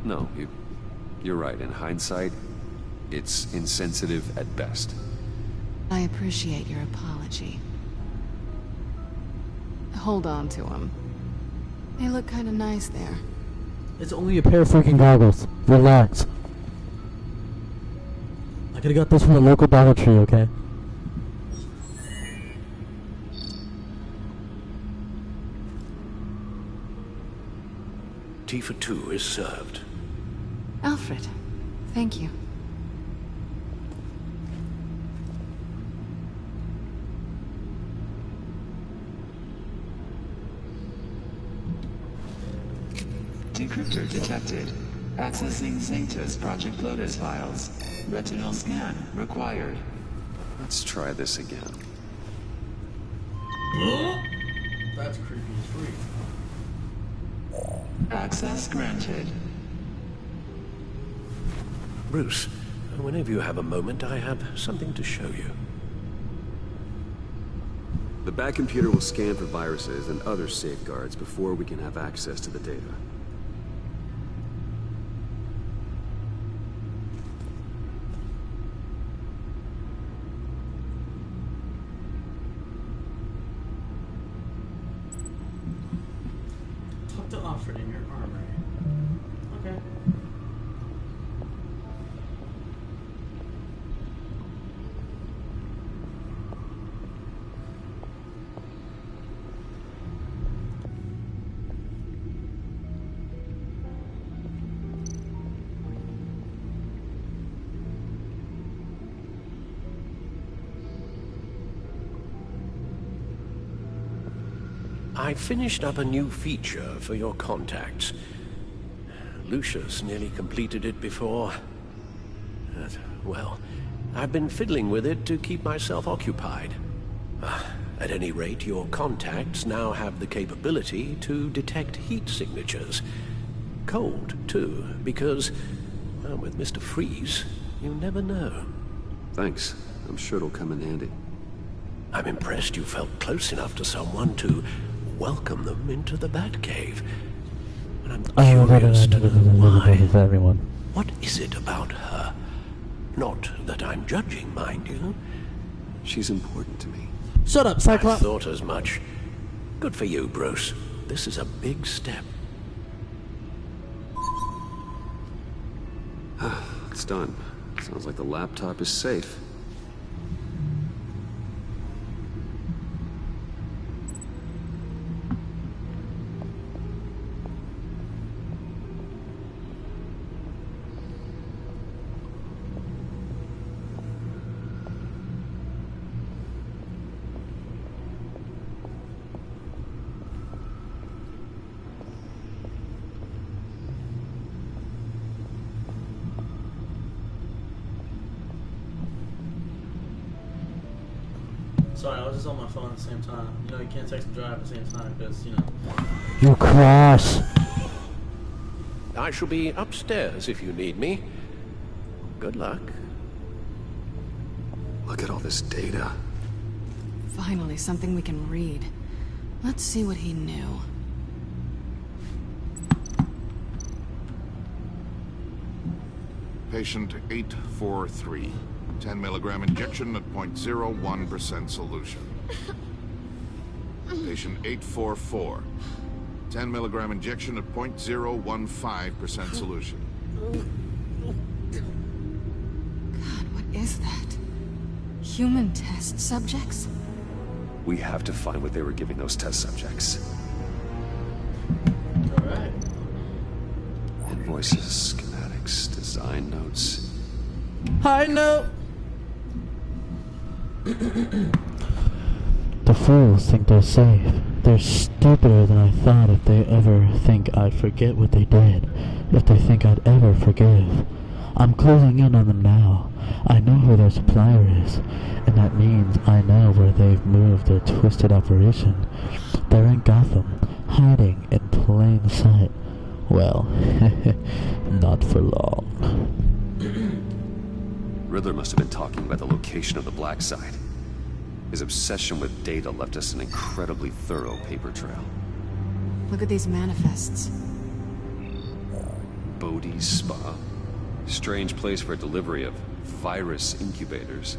[SPEAKER 2] No, you're right. In hindsight, it's insensitive at best.
[SPEAKER 3] I appreciate your apology. Hold on to them. They look kind of nice there.
[SPEAKER 8] It's only a pair of freaking goggles. Relax. I could've got this from the local Dollar Tree, okay?
[SPEAKER 16] Tea for two is served.
[SPEAKER 3] Alfred, thank you.
[SPEAKER 12] Decryptor detected. Accessing Sanctus Project Lotus files. Retinal scan required.
[SPEAKER 2] Let's try this again.
[SPEAKER 1] That's creepy as freak.
[SPEAKER 12] Access granted.
[SPEAKER 16] Bruce, whenever you have a moment, I have something to show you.
[SPEAKER 2] The back computer will scan for viruses and other safeguards before we can have access to the data.
[SPEAKER 1] Talk to Alfred in your armory. Okay.
[SPEAKER 16] I finished up a new feature for your contacts. Lucius nearly completed it before. Well, I've been fiddling with it to keep myself occupied. At any rate, your contacts now have the capability to detect heat signatures. Cold, too, because, well, with Mr. Freeze, you never know.
[SPEAKER 2] Thanks. I'm sure it'll come in handy.
[SPEAKER 16] I'm impressed you felt close enough to someone to welcome them into the Batcave. But I'm curious to know why.
[SPEAKER 8] For everyone.
[SPEAKER 16] What is it about her? Not that I'm judging, mind you.
[SPEAKER 2] She's important to me.
[SPEAKER 8] Shut up,
[SPEAKER 16] I
[SPEAKER 8] Cyclops.
[SPEAKER 16] thought as much. Good for you, Bruce. This is a big step.
[SPEAKER 2] It's done. Sounds like the laptop is safe.
[SPEAKER 1] Sorry, I was just on my phone at the same time. You know, you can't text and drive at the same time because, you know.
[SPEAKER 8] You cross.
[SPEAKER 16] I shall be upstairs if you need me. Good luck.
[SPEAKER 2] Look at all this data.
[SPEAKER 3] Finally, something we can read. Let's see what he knew.
[SPEAKER 14] Patient 843. 10 milligram injection at 0.01% solution. Patient 844. 10 milligram injection at 0.015% solution.
[SPEAKER 3] God, what is that? Human test subjects?
[SPEAKER 2] We have to find what they were giving those test subjects.
[SPEAKER 1] Alright.
[SPEAKER 2] Invoices, schematics, design notes.
[SPEAKER 1] High note!
[SPEAKER 8] The fools think they're safe. They're stupider than I thought if they ever think I'd forget what they did. If they think I'd ever forgive. I'm closing in on them now. I know who their supplier is, and that means I know where they've moved their twisted operation. They're in Gotham, hiding in plain sight. Well, not for long.
[SPEAKER 2] Riddler must have been talking about the location of the black site. His obsession with data left us an incredibly thorough paper trail.
[SPEAKER 3] Look at these manifests.
[SPEAKER 2] Bodhi's Spa. Strange place for delivery of virus incubators.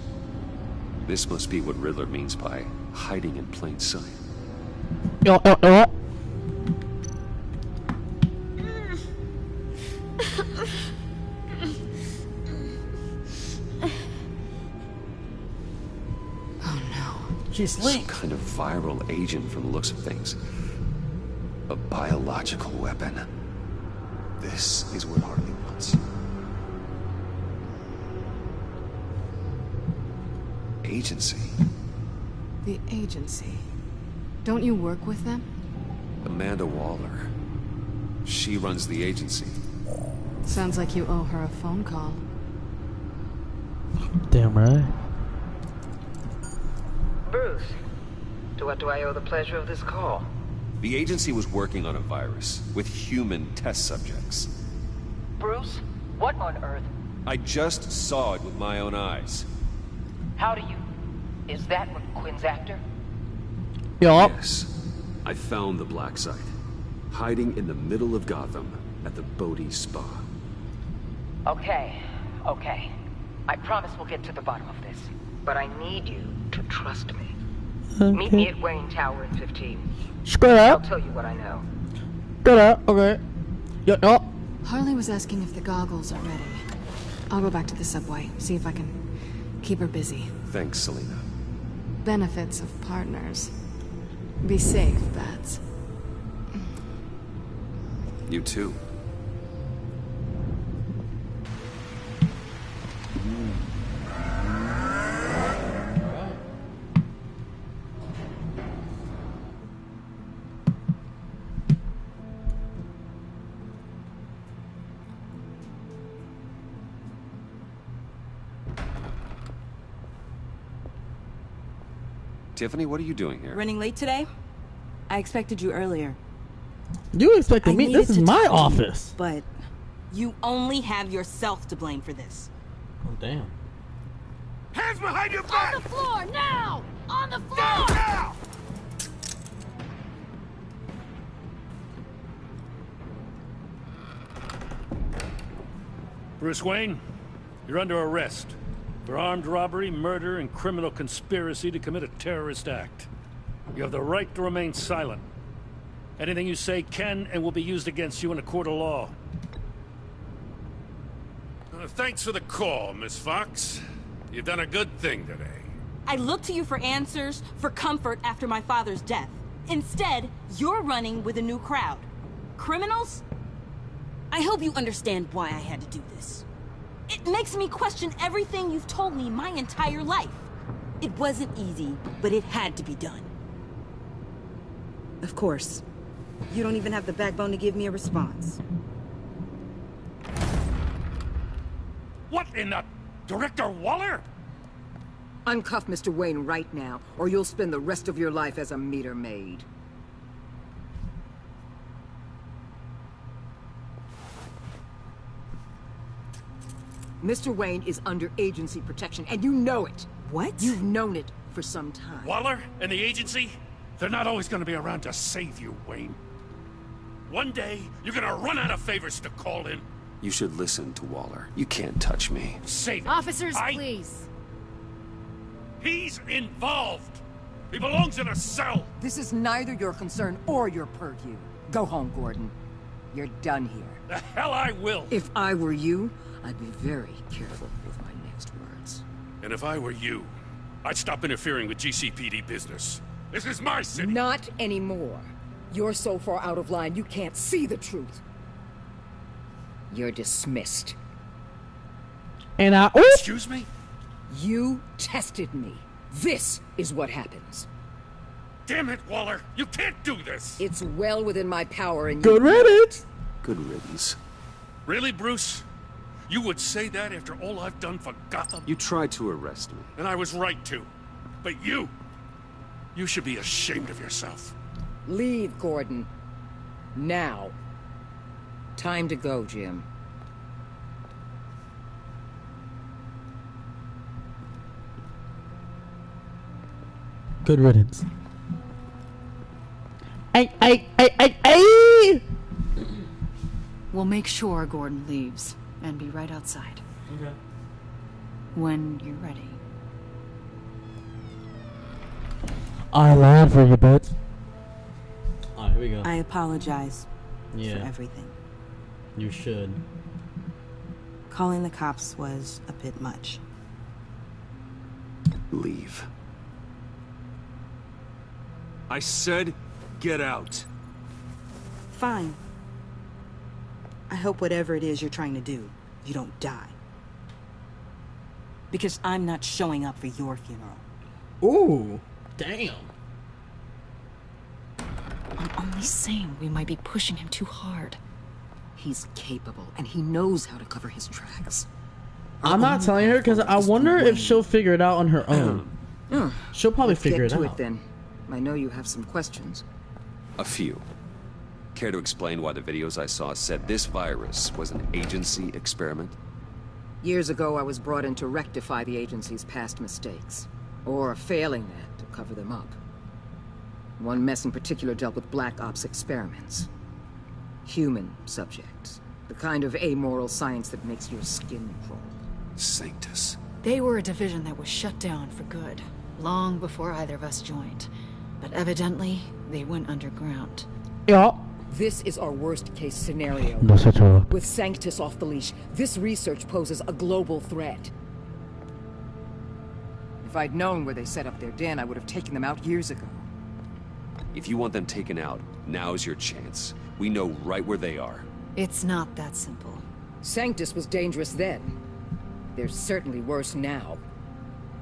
[SPEAKER 2] This must be what Riddler means by hiding in plain sight.
[SPEAKER 1] She's
[SPEAKER 2] Some kind of viral agent from the looks of things. A biological weapon. This is what Harley wants. Agency.
[SPEAKER 3] The agency. Don't you work with them?
[SPEAKER 2] Amanda Waller. She runs the agency.
[SPEAKER 3] Sounds like you owe her a phone call.
[SPEAKER 8] Damn right.
[SPEAKER 10] Bruce, to what do I owe the pleasure of this call?
[SPEAKER 2] The agency was working on a virus with human test subjects.
[SPEAKER 10] Bruce, what on earth?
[SPEAKER 2] I just saw it with my own eyes.
[SPEAKER 10] How do you... Is that what Quinn's after?
[SPEAKER 2] Yes. I found the black site. Hiding in the middle of Gotham at the Bodhi Spa.
[SPEAKER 10] Okay. I promise we'll get to the bottom of this. But I need you to trust me.
[SPEAKER 1] Okay.
[SPEAKER 10] Meet me at Wayne Tower in 15.
[SPEAKER 1] Straight up.
[SPEAKER 10] I'll tell you what I know.
[SPEAKER 1] Straight up, okay. Yup.
[SPEAKER 3] Harley was asking if the goggles are ready. I'll go back to the subway, see if I can keep her busy.
[SPEAKER 2] Thanks, Selena.
[SPEAKER 3] Benefits of partners. Be safe, Bats.
[SPEAKER 2] You too. Tiffany, what are you doing here?
[SPEAKER 17] Running late today? I expected you earlier.
[SPEAKER 1] You expected me? This is my office.
[SPEAKER 17] But you only have yourself to blame for this.
[SPEAKER 1] Oh, damn.
[SPEAKER 11] Hands behind your back!
[SPEAKER 4] On the floor, now! On the floor!
[SPEAKER 11] Now!
[SPEAKER 13] Bruce Wayne, you're under arrest for armed robbery, murder, and criminal conspiracy to commit a terrorist act. You have the right to remain silent. Anything you say can and will be used against you in a court of law.
[SPEAKER 15] Thanks for the call, Miss Fox. You've done a good thing today.
[SPEAKER 17] I look to you for answers, for comfort after my father's death. Instead, you're running with a new crowd. Criminals? I hope you understand why I had to do this. It makes me question everything you've told me my entire life. It wasn't easy, but it had to be done. Of course, you don't even have the backbone to give me a response.
[SPEAKER 15] What in the... Director Waller?
[SPEAKER 10] Uncuff Mr. Wayne right now, or you'll spend the rest of your life as a meter maid. Mr. Wayne is under agency protection, and you know it.
[SPEAKER 17] What?
[SPEAKER 10] You've known it for some time.
[SPEAKER 15] Waller and the agency, they're not always gonna be around to save you, Wayne. One day, you're gonna run out of favors to call in.
[SPEAKER 2] You should listen to Waller. You can't touch me.
[SPEAKER 15] Save it.
[SPEAKER 3] Officers, please.
[SPEAKER 15] He's involved. He belongs in a cell.
[SPEAKER 10] This is neither your concern or your purview. Go home, Gordon. You're done here.
[SPEAKER 15] The hell I will.
[SPEAKER 10] If I were you, I'd be very careful with my next words.
[SPEAKER 15] And if I were you, I'd stop interfering with GCPD business. This is my city.
[SPEAKER 10] Not anymore. You're so far out of line, you can't see the truth. You're dismissed.
[SPEAKER 8] And I...
[SPEAKER 15] Excuse me?
[SPEAKER 10] You tested me. This is what happens.
[SPEAKER 15] Damn it, Waller. You can't do this.
[SPEAKER 10] It's well within my power and
[SPEAKER 8] Good riddance.
[SPEAKER 2] Good riddance.
[SPEAKER 15] Really, Bruce? You would say that after all I've done for Gotham?
[SPEAKER 2] You tried to arrest me.
[SPEAKER 15] And I was right to. But you should be ashamed of yourself.
[SPEAKER 10] Leave, Gordon. Now. Time to go, Jim.
[SPEAKER 8] Good riddance. Ay!
[SPEAKER 18] We'll make sure Gordon leaves and be right outside.
[SPEAKER 1] Okay.
[SPEAKER 18] When you're ready.
[SPEAKER 8] I lied for you, bitch.
[SPEAKER 1] Alright, here we go.
[SPEAKER 17] I apologize for
[SPEAKER 1] Yeah,
[SPEAKER 17] everything.
[SPEAKER 1] you should.
[SPEAKER 17] Calling the cops was a bit much.
[SPEAKER 2] Leave.
[SPEAKER 7] I said, get out.
[SPEAKER 17] Fine. I hope whatever it is you're trying to do, you don't die. Because I'm not showing up for your funeral.
[SPEAKER 1] Ooh, damn.
[SPEAKER 18] I'm only saying we might be pushing him too hard.
[SPEAKER 10] He's capable, and he knows how to cover his tracks.
[SPEAKER 1] I'm not telling her because I wonder if she'll figure it out on her own. She'll probably
[SPEAKER 10] Let's
[SPEAKER 1] figure
[SPEAKER 10] get
[SPEAKER 1] it
[SPEAKER 10] to
[SPEAKER 1] out.
[SPEAKER 10] it then. I know you have some questions.
[SPEAKER 2] A few. Care to explain why the videos I saw said this virus was an agency experiment?
[SPEAKER 10] Years ago, I was brought in to rectify the agency's past mistakes. Or failing that, to cover them up. One mess in particular dealt with Black Ops experiments. Human subjects. The kind of amoral science that makes your skin crawl.
[SPEAKER 2] Sanctus.
[SPEAKER 18] They were a division that was shut down for good, long before either of us joined. But evidently, they went underground.
[SPEAKER 8] Yeah.
[SPEAKER 10] This is our worst-case scenario.
[SPEAKER 8] No such a...
[SPEAKER 10] With Sanctus off the leash, this research poses a global threat. If I'd known where they set up their den, I would have taken them out years ago.
[SPEAKER 2] If you want them taken out, now's your chance. We know right where they are.
[SPEAKER 18] It's not that simple.
[SPEAKER 10] Sanctus was dangerous then. They're certainly worse now.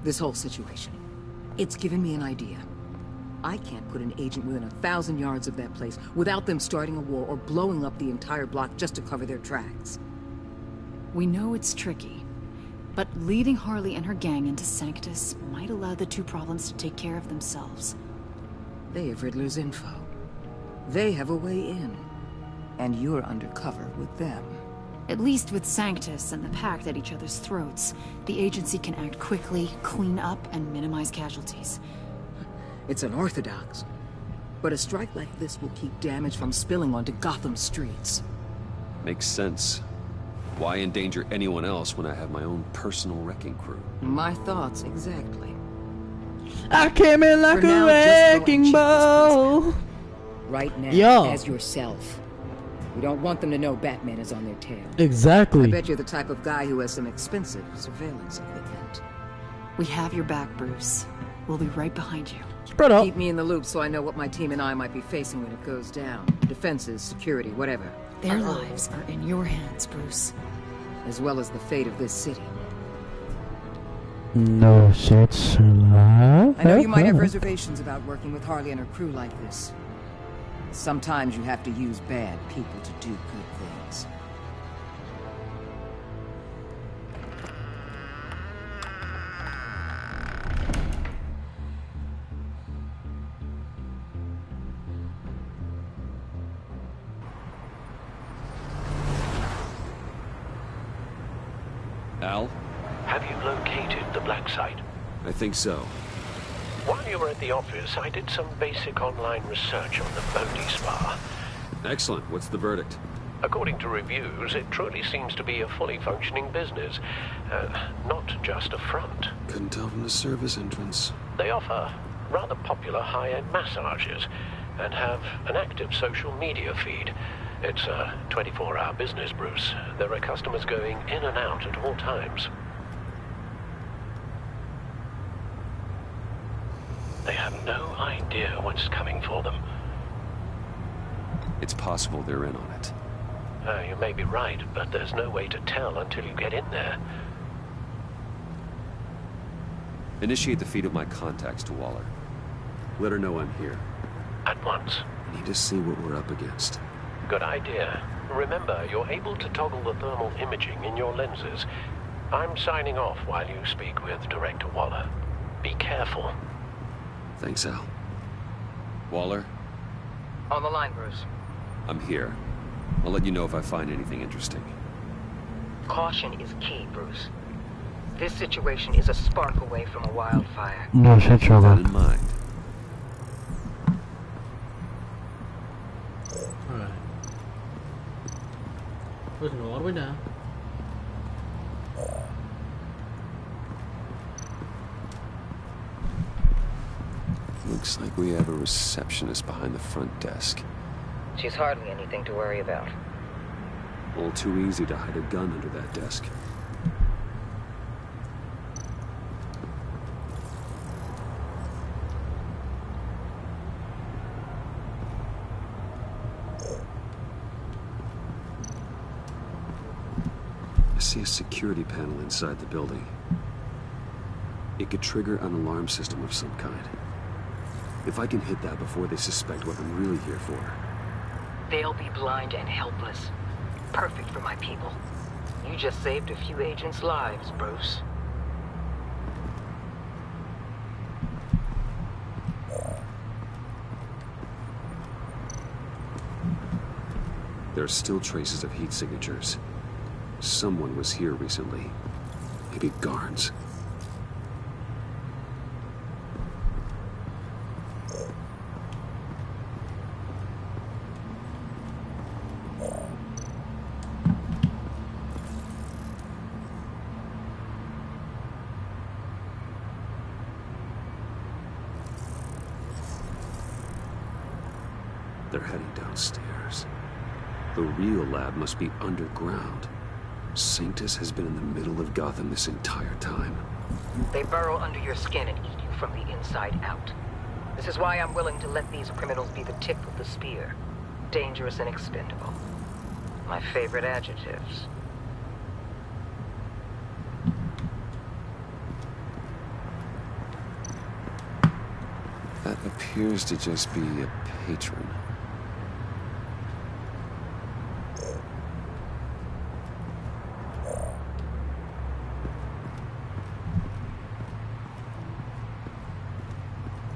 [SPEAKER 10] This whole situation, it's given me an idea. I can't put an agent within 1,000 yards of that place without them starting a war or blowing up the entire block just to cover their tracks.
[SPEAKER 18] We know it's tricky, but leading Harley and her gang into Sanctus might allow the two problems to take care of themselves.
[SPEAKER 10] They have Riddler's info. They have a way in. And you're undercover with them.
[SPEAKER 18] At least with Sanctus and the Pact at each other's throats, the agency can act quickly, clean up, and minimize casualties.
[SPEAKER 10] It's unorthodox. But a strike like this will keep damage from spilling onto Gotham streets.
[SPEAKER 2] Makes sense. Why endanger anyone else when I have my own personal wrecking crew?
[SPEAKER 10] My thoughts exactly.
[SPEAKER 8] I came in like
[SPEAKER 10] For now,
[SPEAKER 8] a
[SPEAKER 10] just go and
[SPEAKER 8] wrecking
[SPEAKER 10] check this
[SPEAKER 8] ball.
[SPEAKER 10] Right now,
[SPEAKER 8] Yo.
[SPEAKER 10] as yourself. We don't want them to know Batman is on their tail.
[SPEAKER 8] Exactly.
[SPEAKER 10] I bet you're the type of guy who has some expensive surveillance equipment.
[SPEAKER 18] We have your back, Bruce. We'll be right behind you.
[SPEAKER 8] Spread out.
[SPEAKER 10] Keep me in the loop so I know what my team and I might be facing when it goes down. Defenses, security, whatever.
[SPEAKER 18] Their lives are in your hands, Bruce.
[SPEAKER 10] As well as the fate of this city.
[SPEAKER 8] No shit, alive.
[SPEAKER 10] I know you might have reservations about working with Harley and her crew like this. Sometimes you have to use bad people to do good things.
[SPEAKER 2] Al?
[SPEAKER 16] Have you located the black site?
[SPEAKER 2] I think so.
[SPEAKER 16] While you were at the office, I did some basic online research on the Bodhi Spa.
[SPEAKER 2] Excellent. What's the verdict?
[SPEAKER 16] According to reviews, it truly seems to be a fully functioning business. Not just a front.
[SPEAKER 2] Couldn't tell from the service entrance.
[SPEAKER 16] They offer rather popular high-end massages and have an active social media feed. It's a 24-hour business, Bruce. There are customers going in and out at all times. They have no idea what's coming for them.
[SPEAKER 2] It's possible they're in on it.
[SPEAKER 16] You may be right, but there's no way to tell until you get in there.
[SPEAKER 2] Initiate the feed of my contacts to Waller. Let her know I'm here.
[SPEAKER 16] At once.
[SPEAKER 2] I need to see what we're up against.
[SPEAKER 16] Good idea. Remember, you're able to toggle the thermal imaging in your lenses. I'm signing off while you speak with Director Waller. Be careful.
[SPEAKER 2] Thanks, Al. Waller?
[SPEAKER 10] On the line, Bruce.
[SPEAKER 2] I'm here. I'll let you know if I find anything interesting.
[SPEAKER 10] Caution is key, Bruce. This situation is a spark away from a wildfire.
[SPEAKER 8] No shit, Sherlock.
[SPEAKER 2] Keep that in mind.
[SPEAKER 1] Alright. We're gonna go all the way down.
[SPEAKER 2] Looks like we have a receptionist behind the front desk.
[SPEAKER 10] She's hardly anything to worry about.
[SPEAKER 2] All too easy to hide a gun under that desk. I see a security panel inside the building. It could trigger an alarm system of some kind. If I can hit that before they suspect what I'm really here for.
[SPEAKER 10] They'll be blind and helpless. Perfect for my people. You just saved a few agents' lives, Bruce.
[SPEAKER 2] There are still traces of heat signatures. Someone was here recently. Maybe guards. They're heading downstairs. The real lab must be underground. Sanctus has been in the middle of Gotham this entire time.
[SPEAKER 10] They burrow under your skin and eat you from the inside out. This is why I'm willing to let these criminals be the tip of the spear. Dangerous and expendable. My favorite adjectives.
[SPEAKER 2] That appears to just be a patron.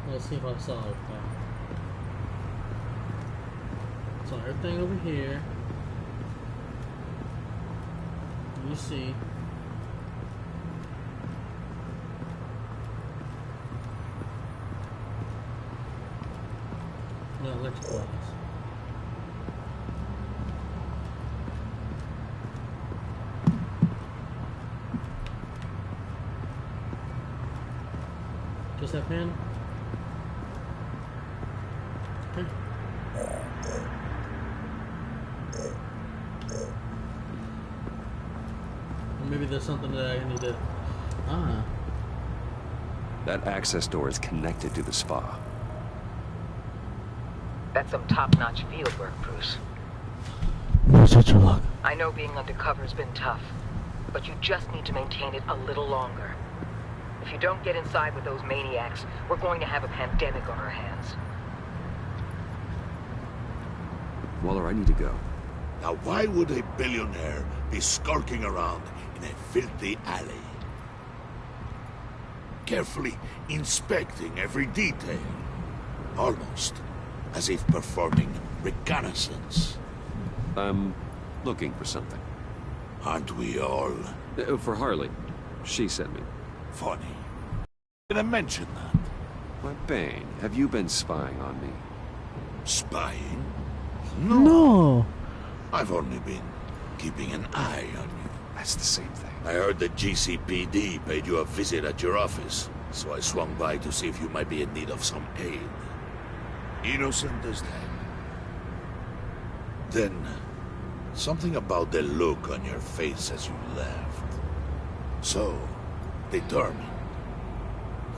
[SPEAKER 1] Let's see if I saw everything. Saw everything over here. You see. No electrical wires. Just that panel? Okay. Or maybe there's something that I need to...
[SPEAKER 2] That access door is connected to the spa.
[SPEAKER 10] That's some top-notch field work, Bruce.
[SPEAKER 8] No such a luck.
[SPEAKER 10] I know being undercover's been tough, but you just need to maintain it a little longer. If you don't get inside with those maniacs, we're going to have a pandemic on our hands.
[SPEAKER 2] Waller, I need to go.
[SPEAKER 14] Now why would a billionaire be skulking around in a filthy alley? Carefully inspecting every detail. Almost as if performing reconnaissance.
[SPEAKER 2] I'm looking for something.
[SPEAKER 14] Aren't we all?
[SPEAKER 2] For Harley. She sent me.
[SPEAKER 14] Funny. Didn't mention that.
[SPEAKER 2] Why, Bane, have you been spying on me?
[SPEAKER 14] Spying?
[SPEAKER 8] No.
[SPEAKER 14] I've only been keeping an eye on you.
[SPEAKER 2] That's the same thing.
[SPEAKER 14] I heard the GCPD paid you a visit at your office, so I swung by to see if you might be in need of some aid. Innocent as that. Then, something about the look on your face as you left. So, determined.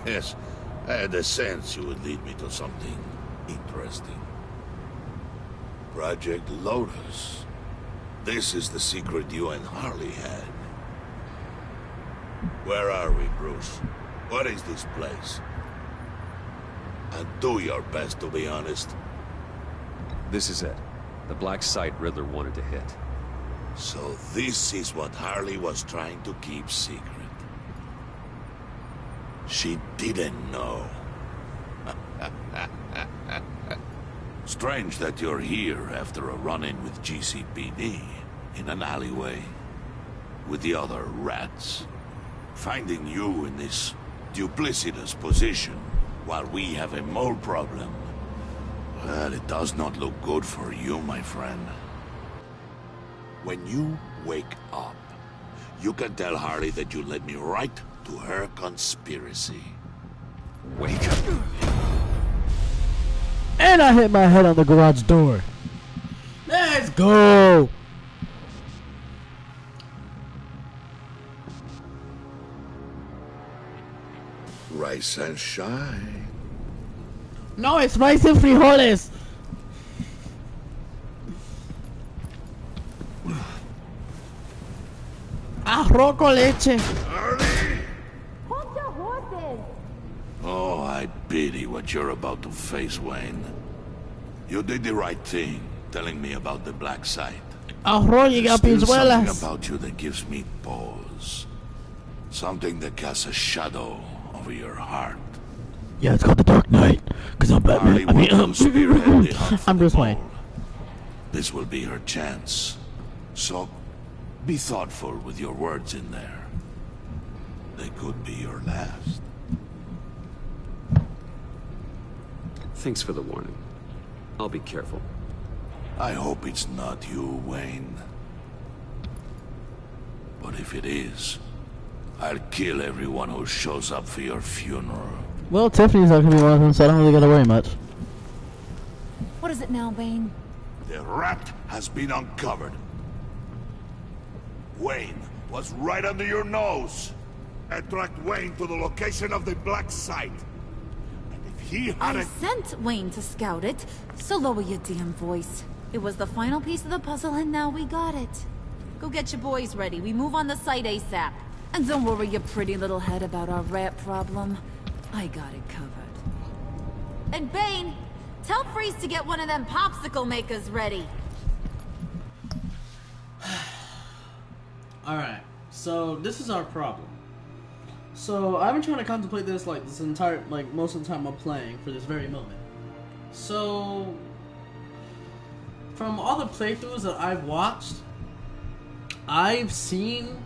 [SPEAKER 14] Yes, I had a sense you would lead me to something interesting. Project Lotus. This is the secret you and Harley had. Where are we, Bruce? What is this place? And do your best to be honest.
[SPEAKER 2] This is it. The black site Riddler wanted to hit.
[SPEAKER 14] So this is what Harley was trying to keep secret. She didn't know. Strange that you're here after a run-in with GCPD in an alleyway with the other rats. Finding you in this duplicitous position while we have a mole problem. Well, it does not look good for you, my friend. When you wake up, you can tell Harley that you led me right to her conspiracy.
[SPEAKER 2] Wake up.
[SPEAKER 8] And I hit my head on the garage door. Let's go.
[SPEAKER 14] Rice and shine.
[SPEAKER 8] No, it's rice and frijoles. Arroz con leche.
[SPEAKER 4] Hold your horses!
[SPEAKER 14] Oh, I pity what you're about to face, Wayne. You did the right thing, telling me about the black site.
[SPEAKER 8] Arroz y
[SPEAKER 14] There's still something
[SPEAKER 8] habichuelas.
[SPEAKER 14] about you that gives me pause. Something that casts a shadow over your heart.
[SPEAKER 8] Yeah, it's called the Dark Knight. Cause I'm Batman. I mean, I'm Bruce Wayne.
[SPEAKER 14] This will be her chance. So, be thoughtful with your words in there. They could be your last.
[SPEAKER 2] Thanks for the warning. I'll be careful.
[SPEAKER 14] I hope it's not you, Wayne. But if it is, I'll kill everyone who shows up for your funeral.
[SPEAKER 8] Well, Tiffany's not gonna be one of them, so I don't really gotta worry much.
[SPEAKER 4] What is it now, Bane?
[SPEAKER 14] The rat has been uncovered. Wayne was right under your nose. I tracked Wayne to the location of the black site. And if he had
[SPEAKER 4] I sent Wayne to scout it, so lower your damn voice. It was the final piece of the puzzle, and now we got it. Go get your boys ready. We move on the site ASAP. And don't worry your pretty little head about our rat problem. I got it covered. And Bane, tell Freeze to get one of them popsicle makers ready.
[SPEAKER 1] Alright, so this is our problem. So I've been trying to contemplate this like this entire, like most of the time I'm playing for this very moment. So from all the playthroughs that I've watched, I've seen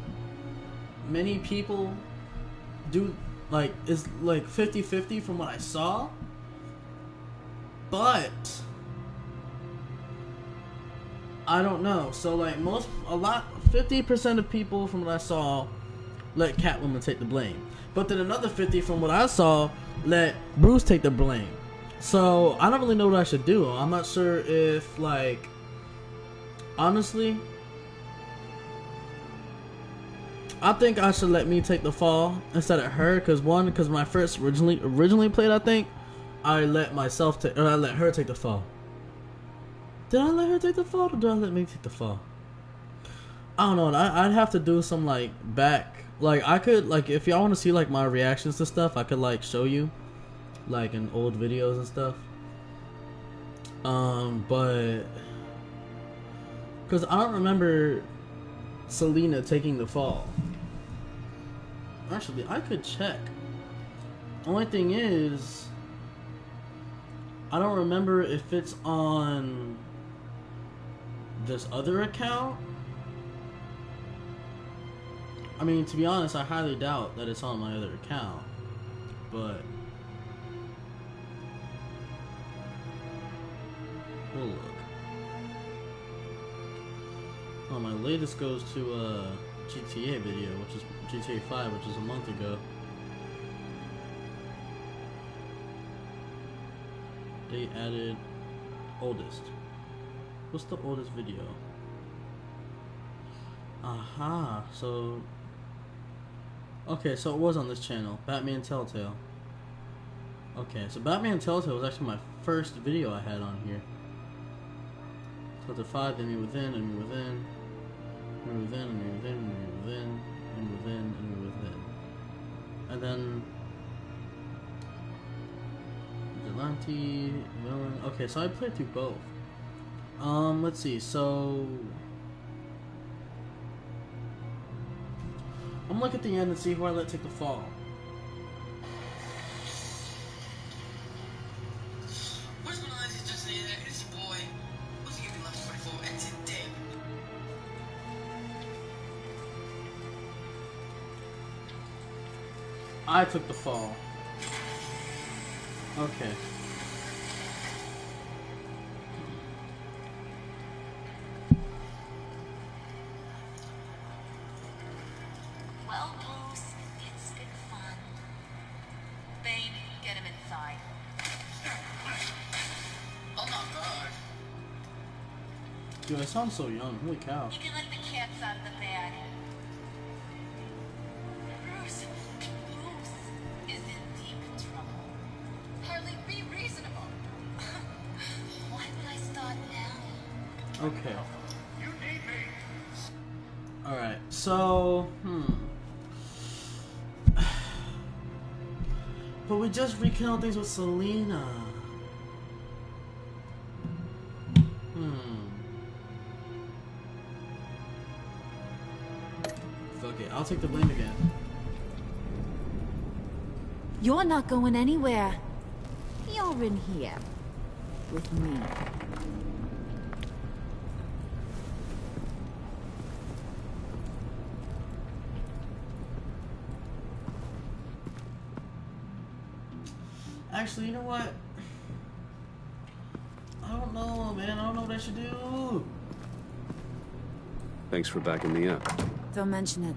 [SPEAKER 1] many people do like, it's like 50-50 from what I saw. But I don't know. So like 50% of people from what I saw let Catwoman take the blame. But then another 50 from what I saw let Bruce take the blame. So I don't really know what I should do. I'm not sure if, like, honestly, I think I should let me take the fall instead of her. Because when I first originally played, I think I let myself take, or I let her take the fall. Did I let her take the fall, or did I let me take the fall? I don't know. I'd have to do some like back. Like I could, like, if y'all want to see like my reactions to stuff, I could like show you, like in old videos and stuff. But because I don't remember Selena taking the fall. Actually, I could check. Only thing is, I don't remember if it's on this other account. I mean, to be honest, I highly doubt that it's on my other account. But we'll look. Oh, my latest goes to a GTA video, which is GTA 5, which is a month ago. They added oldest. What's the oldest video? Aha, so... Okay, so it was on this channel, Batman Telltale. Okay, so Batman Telltale was actually my first video I had on here. So the 5, Enemy Within, Enemy Within, Enemy Within, Enemy Within, Enemy Within, Enemy Within, Enemy Within. And then... Vigilante, Villain... Okay, so I played through both. Let's see, so... I'm gonna look at the end and see who I let take the fall.
[SPEAKER 19] What's going on? Just say that it's your boy. What's gonna be left 44 and today?
[SPEAKER 1] I took the fall. Okay.
[SPEAKER 4] Well, Bruce, it's been fun. Bane, get him inside.
[SPEAKER 19] Oh my god.
[SPEAKER 1] Dude, I sound so young. Holy cow.
[SPEAKER 4] You can let the cats out of the bag. Bruce is in deep trouble. Harley, be reasonable. Why would I start now?
[SPEAKER 1] Okay. Alright, so... But we just rekindled things with Selena. Fuck it, I'll take the blame again.
[SPEAKER 4] You're not going anywhere. You're in here. With me.
[SPEAKER 1] Actually, you know what? I don't know, man. I don't know what I should do.
[SPEAKER 2] Thanks for backing me up.
[SPEAKER 4] Don't mention it.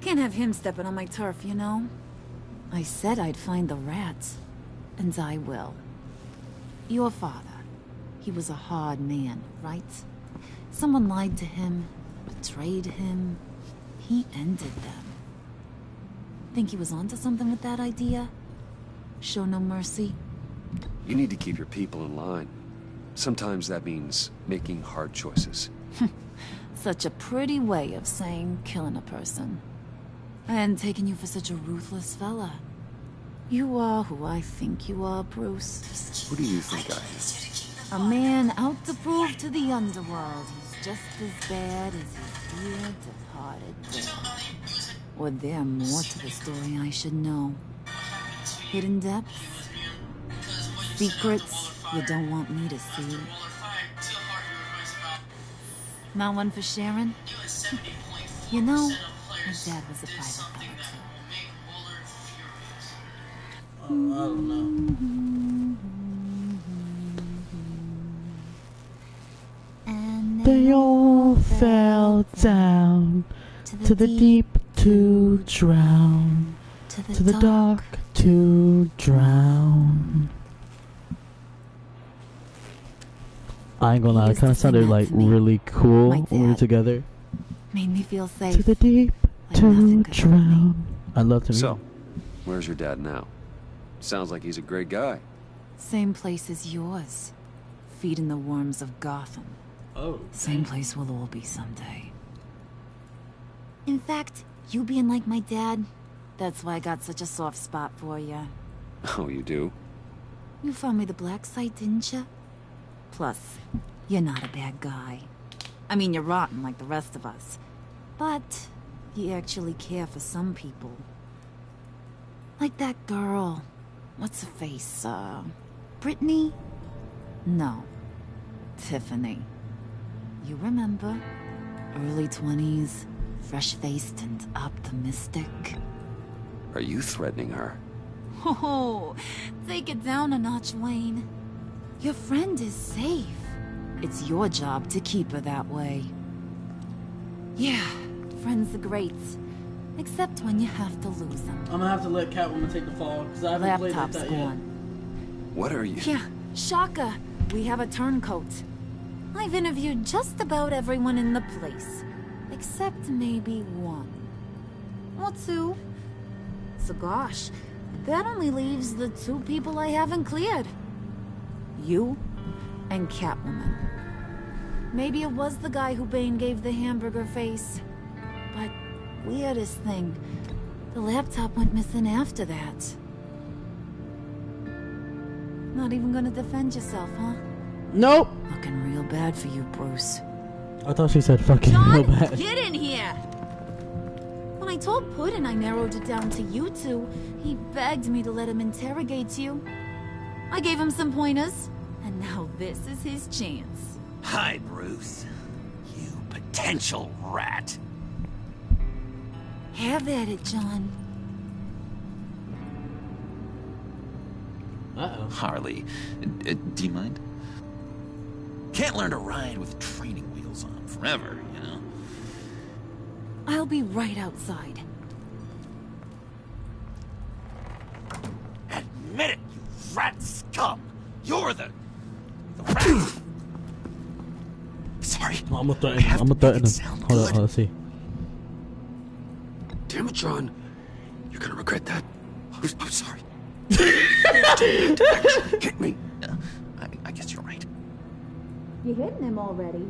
[SPEAKER 4] Can't have him stepping on my turf, you know? I said I'd find the rats. And I will. Your father. He was a hard man, right? Someone lied to him, betrayed him. He ended them. Think he was onto something with that idea? Show no mercy?
[SPEAKER 2] You need to keep your people in line. Sometimes that means making hard choices.
[SPEAKER 4] Such a pretty way of saying killing a person. I hadn't taken you for such a ruthless fella. You are who I think you are, Bruce.
[SPEAKER 2] Who do you think I am?
[SPEAKER 4] A man out to prove to the underworld he's just as bad as his dear departed dad. Or there more to the story I should know. Hidden depths? Secrets you don't want me to see? Not one for Sharon? You know, my dad was a private fella too.
[SPEAKER 1] I don't know.
[SPEAKER 8] They all fell down to the deep to drown, to the dark to drown. I ain't gonna lie, it kind of sounded like really cool when we were together.
[SPEAKER 4] Made me feel safe.
[SPEAKER 8] To the deep to drown. I love to meet.
[SPEAKER 2] So, where's your dad now? Sounds like he's a great guy.
[SPEAKER 4] Same place as yours. Feeding the worms of Gotham.
[SPEAKER 1] Oh.
[SPEAKER 4] Same place we'll all be someday. In fact, you being like my dad, that's why I got such a soft spot for you.
[SPEAKER 2] Oh, you do?
[SPEAKER 4] You found me the black site, didn't you? Plus, you're not a bad guy. I mean, you're rotten like the rest of us. But you actually care for some people. Like that girl. What's her face? Brittany? No. Tiffany. You remember? Early 20s, Fresh-faced and optimistic.
[SPEAKER 2] Are you threatening her?
[SPEAKER 4] Oh, take it down a notch, Wayne. Your friend is safe. It's your job to keep her that way. Yeah, friends are great. Except when you have to lose them.
[SPEAKER 1] I'm gonna have to let Catwoman take the fall, because I haven't played like that yet.
[SPEAKER 2] What are you?
[SPEAKER 4] Yeah, shocker. We have a turncoat. I've interviewed just about everyone in the place. Except maybe one. Or two. So gosh, that only leaves the two people I haven't cleared. You and Catwoman. Maybe it was the guy who Bane gave the hamburger face. But weirdest thing, the laptop went missing after that. Not even gonna defend yourself, huh?
[SPEAKER 8] Nope.
[SPEAKER 4] Looking real bad for you, Bruce.
[SPEAKER 8] I thought she said fucking real bad.
[SPEAKER 4] Get in here! When I told Puddin' I narrowed it down to you two, he begged me to let him interrogate you. I gave him some pointers, and now this is his chance.
[SPEAKER 9] Hi, Bruce. You potential rat.
[SPEAKER 4] Have at it, John.
[SPEAKER 1] Uh-oh.
[SPEAKER 9] Harley, do you mind? Can't learn to ride with training wheels on forever, you know?
[SPEAKER 4] I'll be right outside.
[SPEAKER 9] Admit it, you rat scum! You're the rat! Sorry.
[SPEAKER 8] No, I'm gonna threaten him. I'm gonna threaten him. Hold on, let's see.
[SPEAKER 2] Damn it, John. You're gonna regret that.
[SPEAKER 9] I'm sorry.
[SPEAKER 2] Kick me.
[SPEAKER 9] I guess you're right.
[SPEAKER 4] You hitting him already?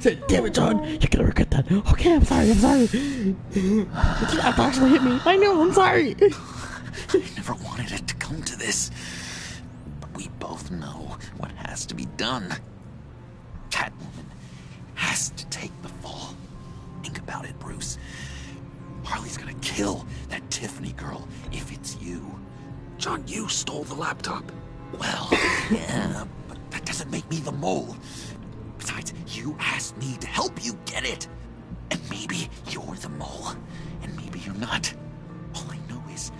[SPEAKER 8] Said, damn it, John. You're gonna regret that. Okay, I'm sorry. You have to actually hit me. I know, I'm sorry.
[SPEAKER 9] I never wanted it to come to this. But we both know what has to be done. Catwoman has to take the fall. Think about it, Bruce. Harley's gonna kill that Tiffany girl if it's you.
[SPEAKER 2] John, you stole the laptop.
[SPEAKER 9] Well, yeah, but that doesn't make me the mole. Besides, you asked me to help you get it. And maybe you're the mole, and maybe you're not. All I know is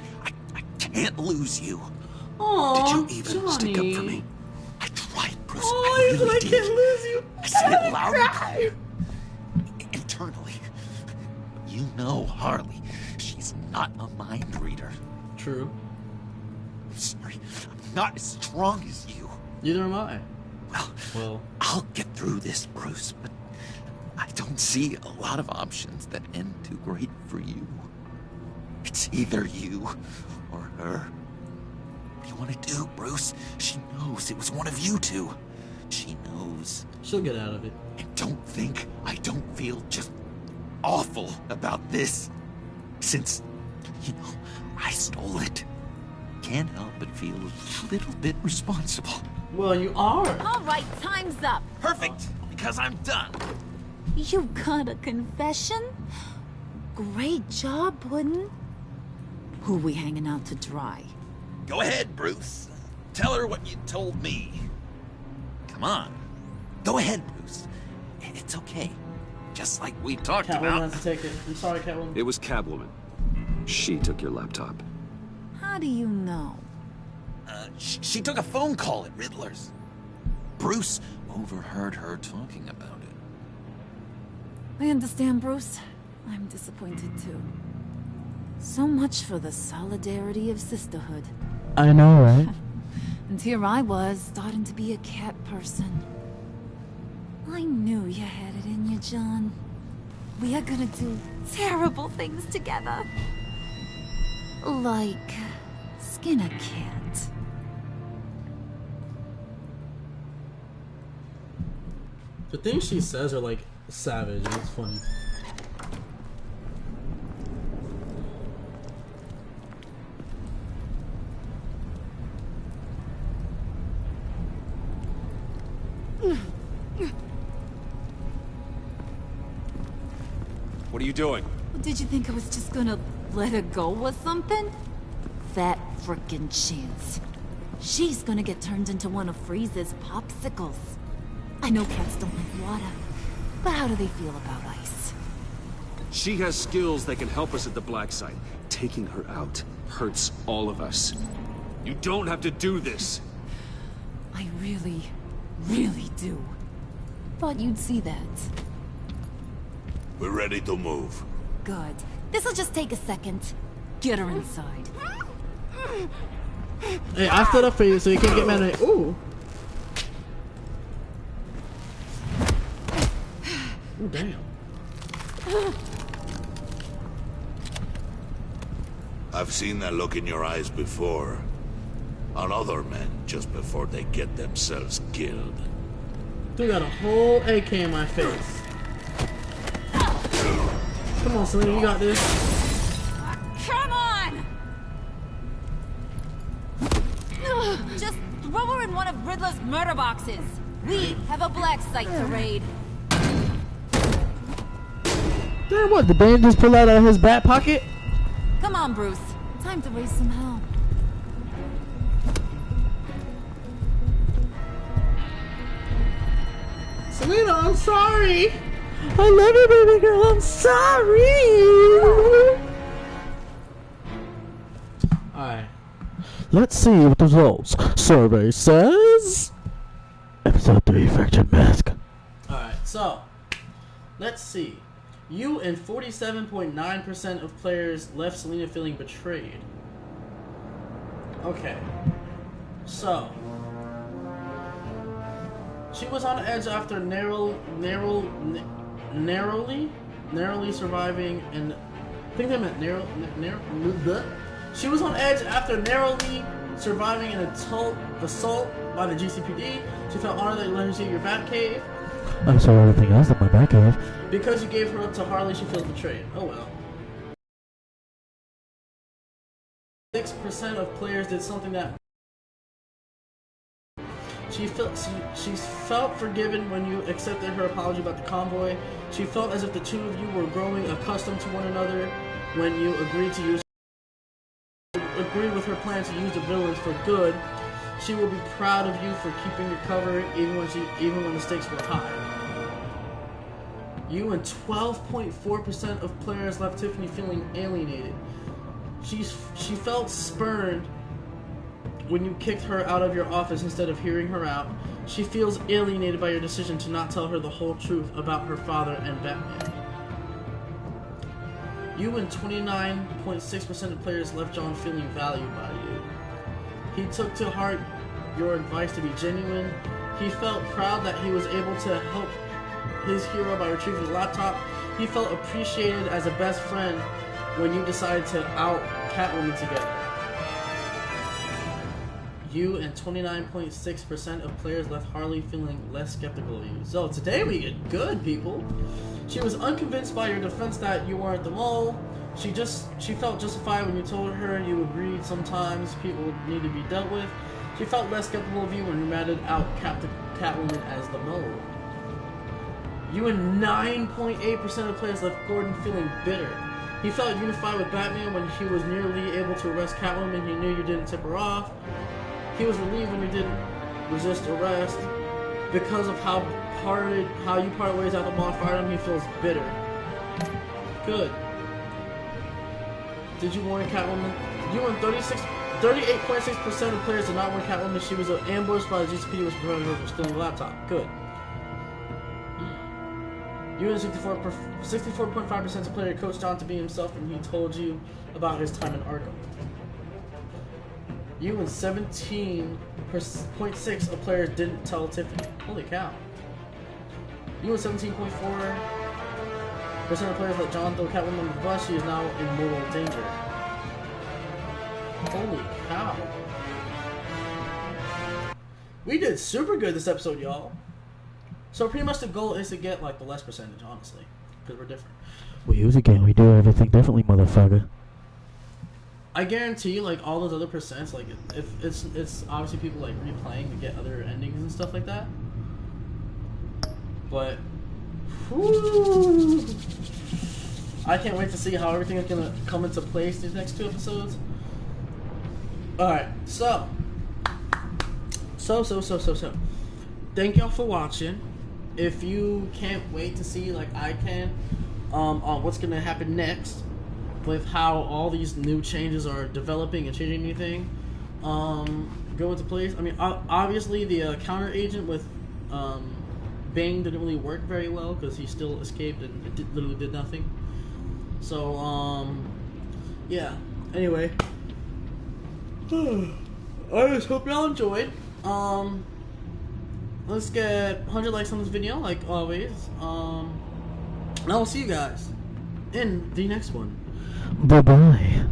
[SPEAKER 9] I can't lose you.
[SPEAKER 1] Aww,
[SPEAKER 2] Did you even stick up for me?
[SPEAKER 9] I tried, Bruce.
[SPEAKER 1] Oh,
[SPEAKER 9] I really
[SPEAKER 1] I
[SPEAKER 9] did.
[SPEAKER 1] can't lose you.
[SPEAKER 9] I said it loud and clear. Internally. You know Harley. She's not a mind reader.
[SPEAKER 1] True.
[SPEAKER 9] I'm sorry. I'm not as strong as you.
[SPEAKER 1] Neither am I.
[SPEAKER 9] Well, I'll get through this, Bruce, but I don't see a lot of options that end too great for you. It's either you or her. What do you want to do, Bruce? She knows it was one of you two. She knows.
[SPEAKER 1] She'll get out of it.
[SPEAKER 9] And don't think I don't feel just awful about this. Since, you know, I stole it. Can't help but feel a little bit responsible.
[SPEAKER 1] Well, you are.
[SPEAKER 4] All right, time's up.
[SPEAKER 9] Perfect, because I'm done.
[SPEAKER 4] You got a confession? Great job, Puddin'. Who we hanging out to dry?
[SPEAKER 9] Go ahead, Bruce. Tell her what you told me. Come on. Go ahead, Bruce. It's okay. Just like we talked
[SPEAKER 1] Catwoman
[SPEAKER 9] about.
[SPEAKER 1] has to take it. I'm sorry, Catwoman.
[SPEAKER 2] It was Catwoman. She took your laptop.
[SPEAKER 4] How do you know?
[SPEAKER 9] She took a phone call at Riddler's. Bruce overheard her talking about it.
[SPEAKER 4] I understand, Bruce. I'm disappointed too. So much for the solidarity of sisterhood.
[SPEAKER 8] I know, right?
[SPEAKER 4] And here I was, starting to be a cat person. I knew you had it in you, John. We are gonna do terrible things together. Like skin a cat.
[SPEAKER 1] The things she says are like savage. It's funny.
[SPEAKER 2] What are you doing?
[SPEAKER 4] Did you think I was just gonna let her go or something? Fat frickin' chance. She's gonna get turned into one of Freeze's popsicles. I know cats don't like water, but how do they feel about ice?
[SPEAKER 2] She has skills that can help us at the black site. Taking her out hurts all of us. You don't have to do this.
[SPEAKER 4] I really, really do. Thought you'd see that.
[SPEAKER 14] We're ready to move.
[SPEAKER 4] Good. This'll just take a second. Get her inside.
[SPEAKER 1] Hey, I stood up for you so you can't get mad at me. Ooh. Ooh, damn.
[SPEAKER 14] I've seen that look in your eyes before. On other men just before they get themselves killed.
[SPEAKER 1] Dude got a whole AK in my face. Come on, Selena, you got this.
[SPEAKER 4] Come on! Just throw her in one of Riddler's murder boxes. We have a black site to raid.
[SPEAKER 8] Damn, what? The band just pulled out of his back pocket?
[SPEAKER 4] Come on, Bruce. Time to raise some hell.
[SPEAKER 1] Selena, I'm sorry. I love you, baby girl. I'm sorry. Alright.
[SPEAKER 8] Let's see what the results survey says. Episode 3, Fractured Mask.
[SPEAKER 1] Alright, so let's see. You and 47.9% of players left Selena feeling betrayed. Okay. So she was on edge after narrowly surviving and I think they meant she was on edge after narrowly surviving an assault by the GCPD. She felt honored that you let her see your Batcave.
[SPEAKER 8] I saw everything else in my back of.
[SPEAKER 1] Because you gave her up to Harley, she feels betrayed. Oh well. 6% of players did something that she felt forgiven when you accepted her apology about the convoy. She felt as if the two of you were growing accustomed to one another when you agreed with her plan to use the villains for good. She will be proud of you for keeping your cover even when the stakes were high. You and 12.4% of players left Tiffany feeling alienated. She felt spurned when you kicked her out of your office instead of hearing her out. She feels alienated by your decision to not tell her the whole truth about her father and Batman. You and 29.6% of players left John feeling valued by you. He took to heart your advice to be genuine. He felt proud that he was able to help his hero by retrieving the laptop. He felt appreciated as a best friend when you decided to out Catwoman together. You and 29.6% of players left Harley feeling less skeptical of you. So today we get good, people. She was unconvinced by your defense that you weren't the mole. She felt justified when you told her you agreed sometimes people need to be dealt with. She felt less skeptical of you when you ratted out Catwoman as the mole. You and 9.8% of players left Gordon feeling bitter. He felt unified with Batman when he was nearly able to arrest Catwoman. He knew you didn't tip her off. He was relieved when you didn't resist arrest. Because of how you parted ways after Mom fired him, he feels bitter. Good. Did you warn Catwoman? You and 38.6% of players did not warn Catwoman. She was ambushed by the GCPD, which prevented her from stealing the laptop. Good. You and 64.5% of players coached John to be himself, and he told you about his time in Arkham. You and 17.6% of players didn't tell Tiffany. Holy cow. You and 17.4% of players let John throw Catwoman on the bus. She is now in mortal danger. Holy cow. We did super good this episode, y'all. So pretty much the goal is to get like the less percentage, honestly, because we're different.
[SPEAKER 8] We use a game, we do everything differently, motherfucker.
[SPEAKER 1] I guarantee you, like all those other percents, like if it's obviously people like replaying to get other endings and stuff like that. But whew, I can't wait to see how everything is gonna come into place these next 2 episodes. All right, so thank y'all for watching. If you can't wait to see, like I can, on what's going to happen next with how all these new changes are developing and changing anything go into place. I mean, obviously the counter agent with Bane didn't really work very well because he still escaped and literally did nothing. So, yeah. Anyway, I just hope y'all enjoyed. Let's get 100 likes on this video, like always. And I will see you guys in the next one.
[SPEAKER 8] Bye-bye.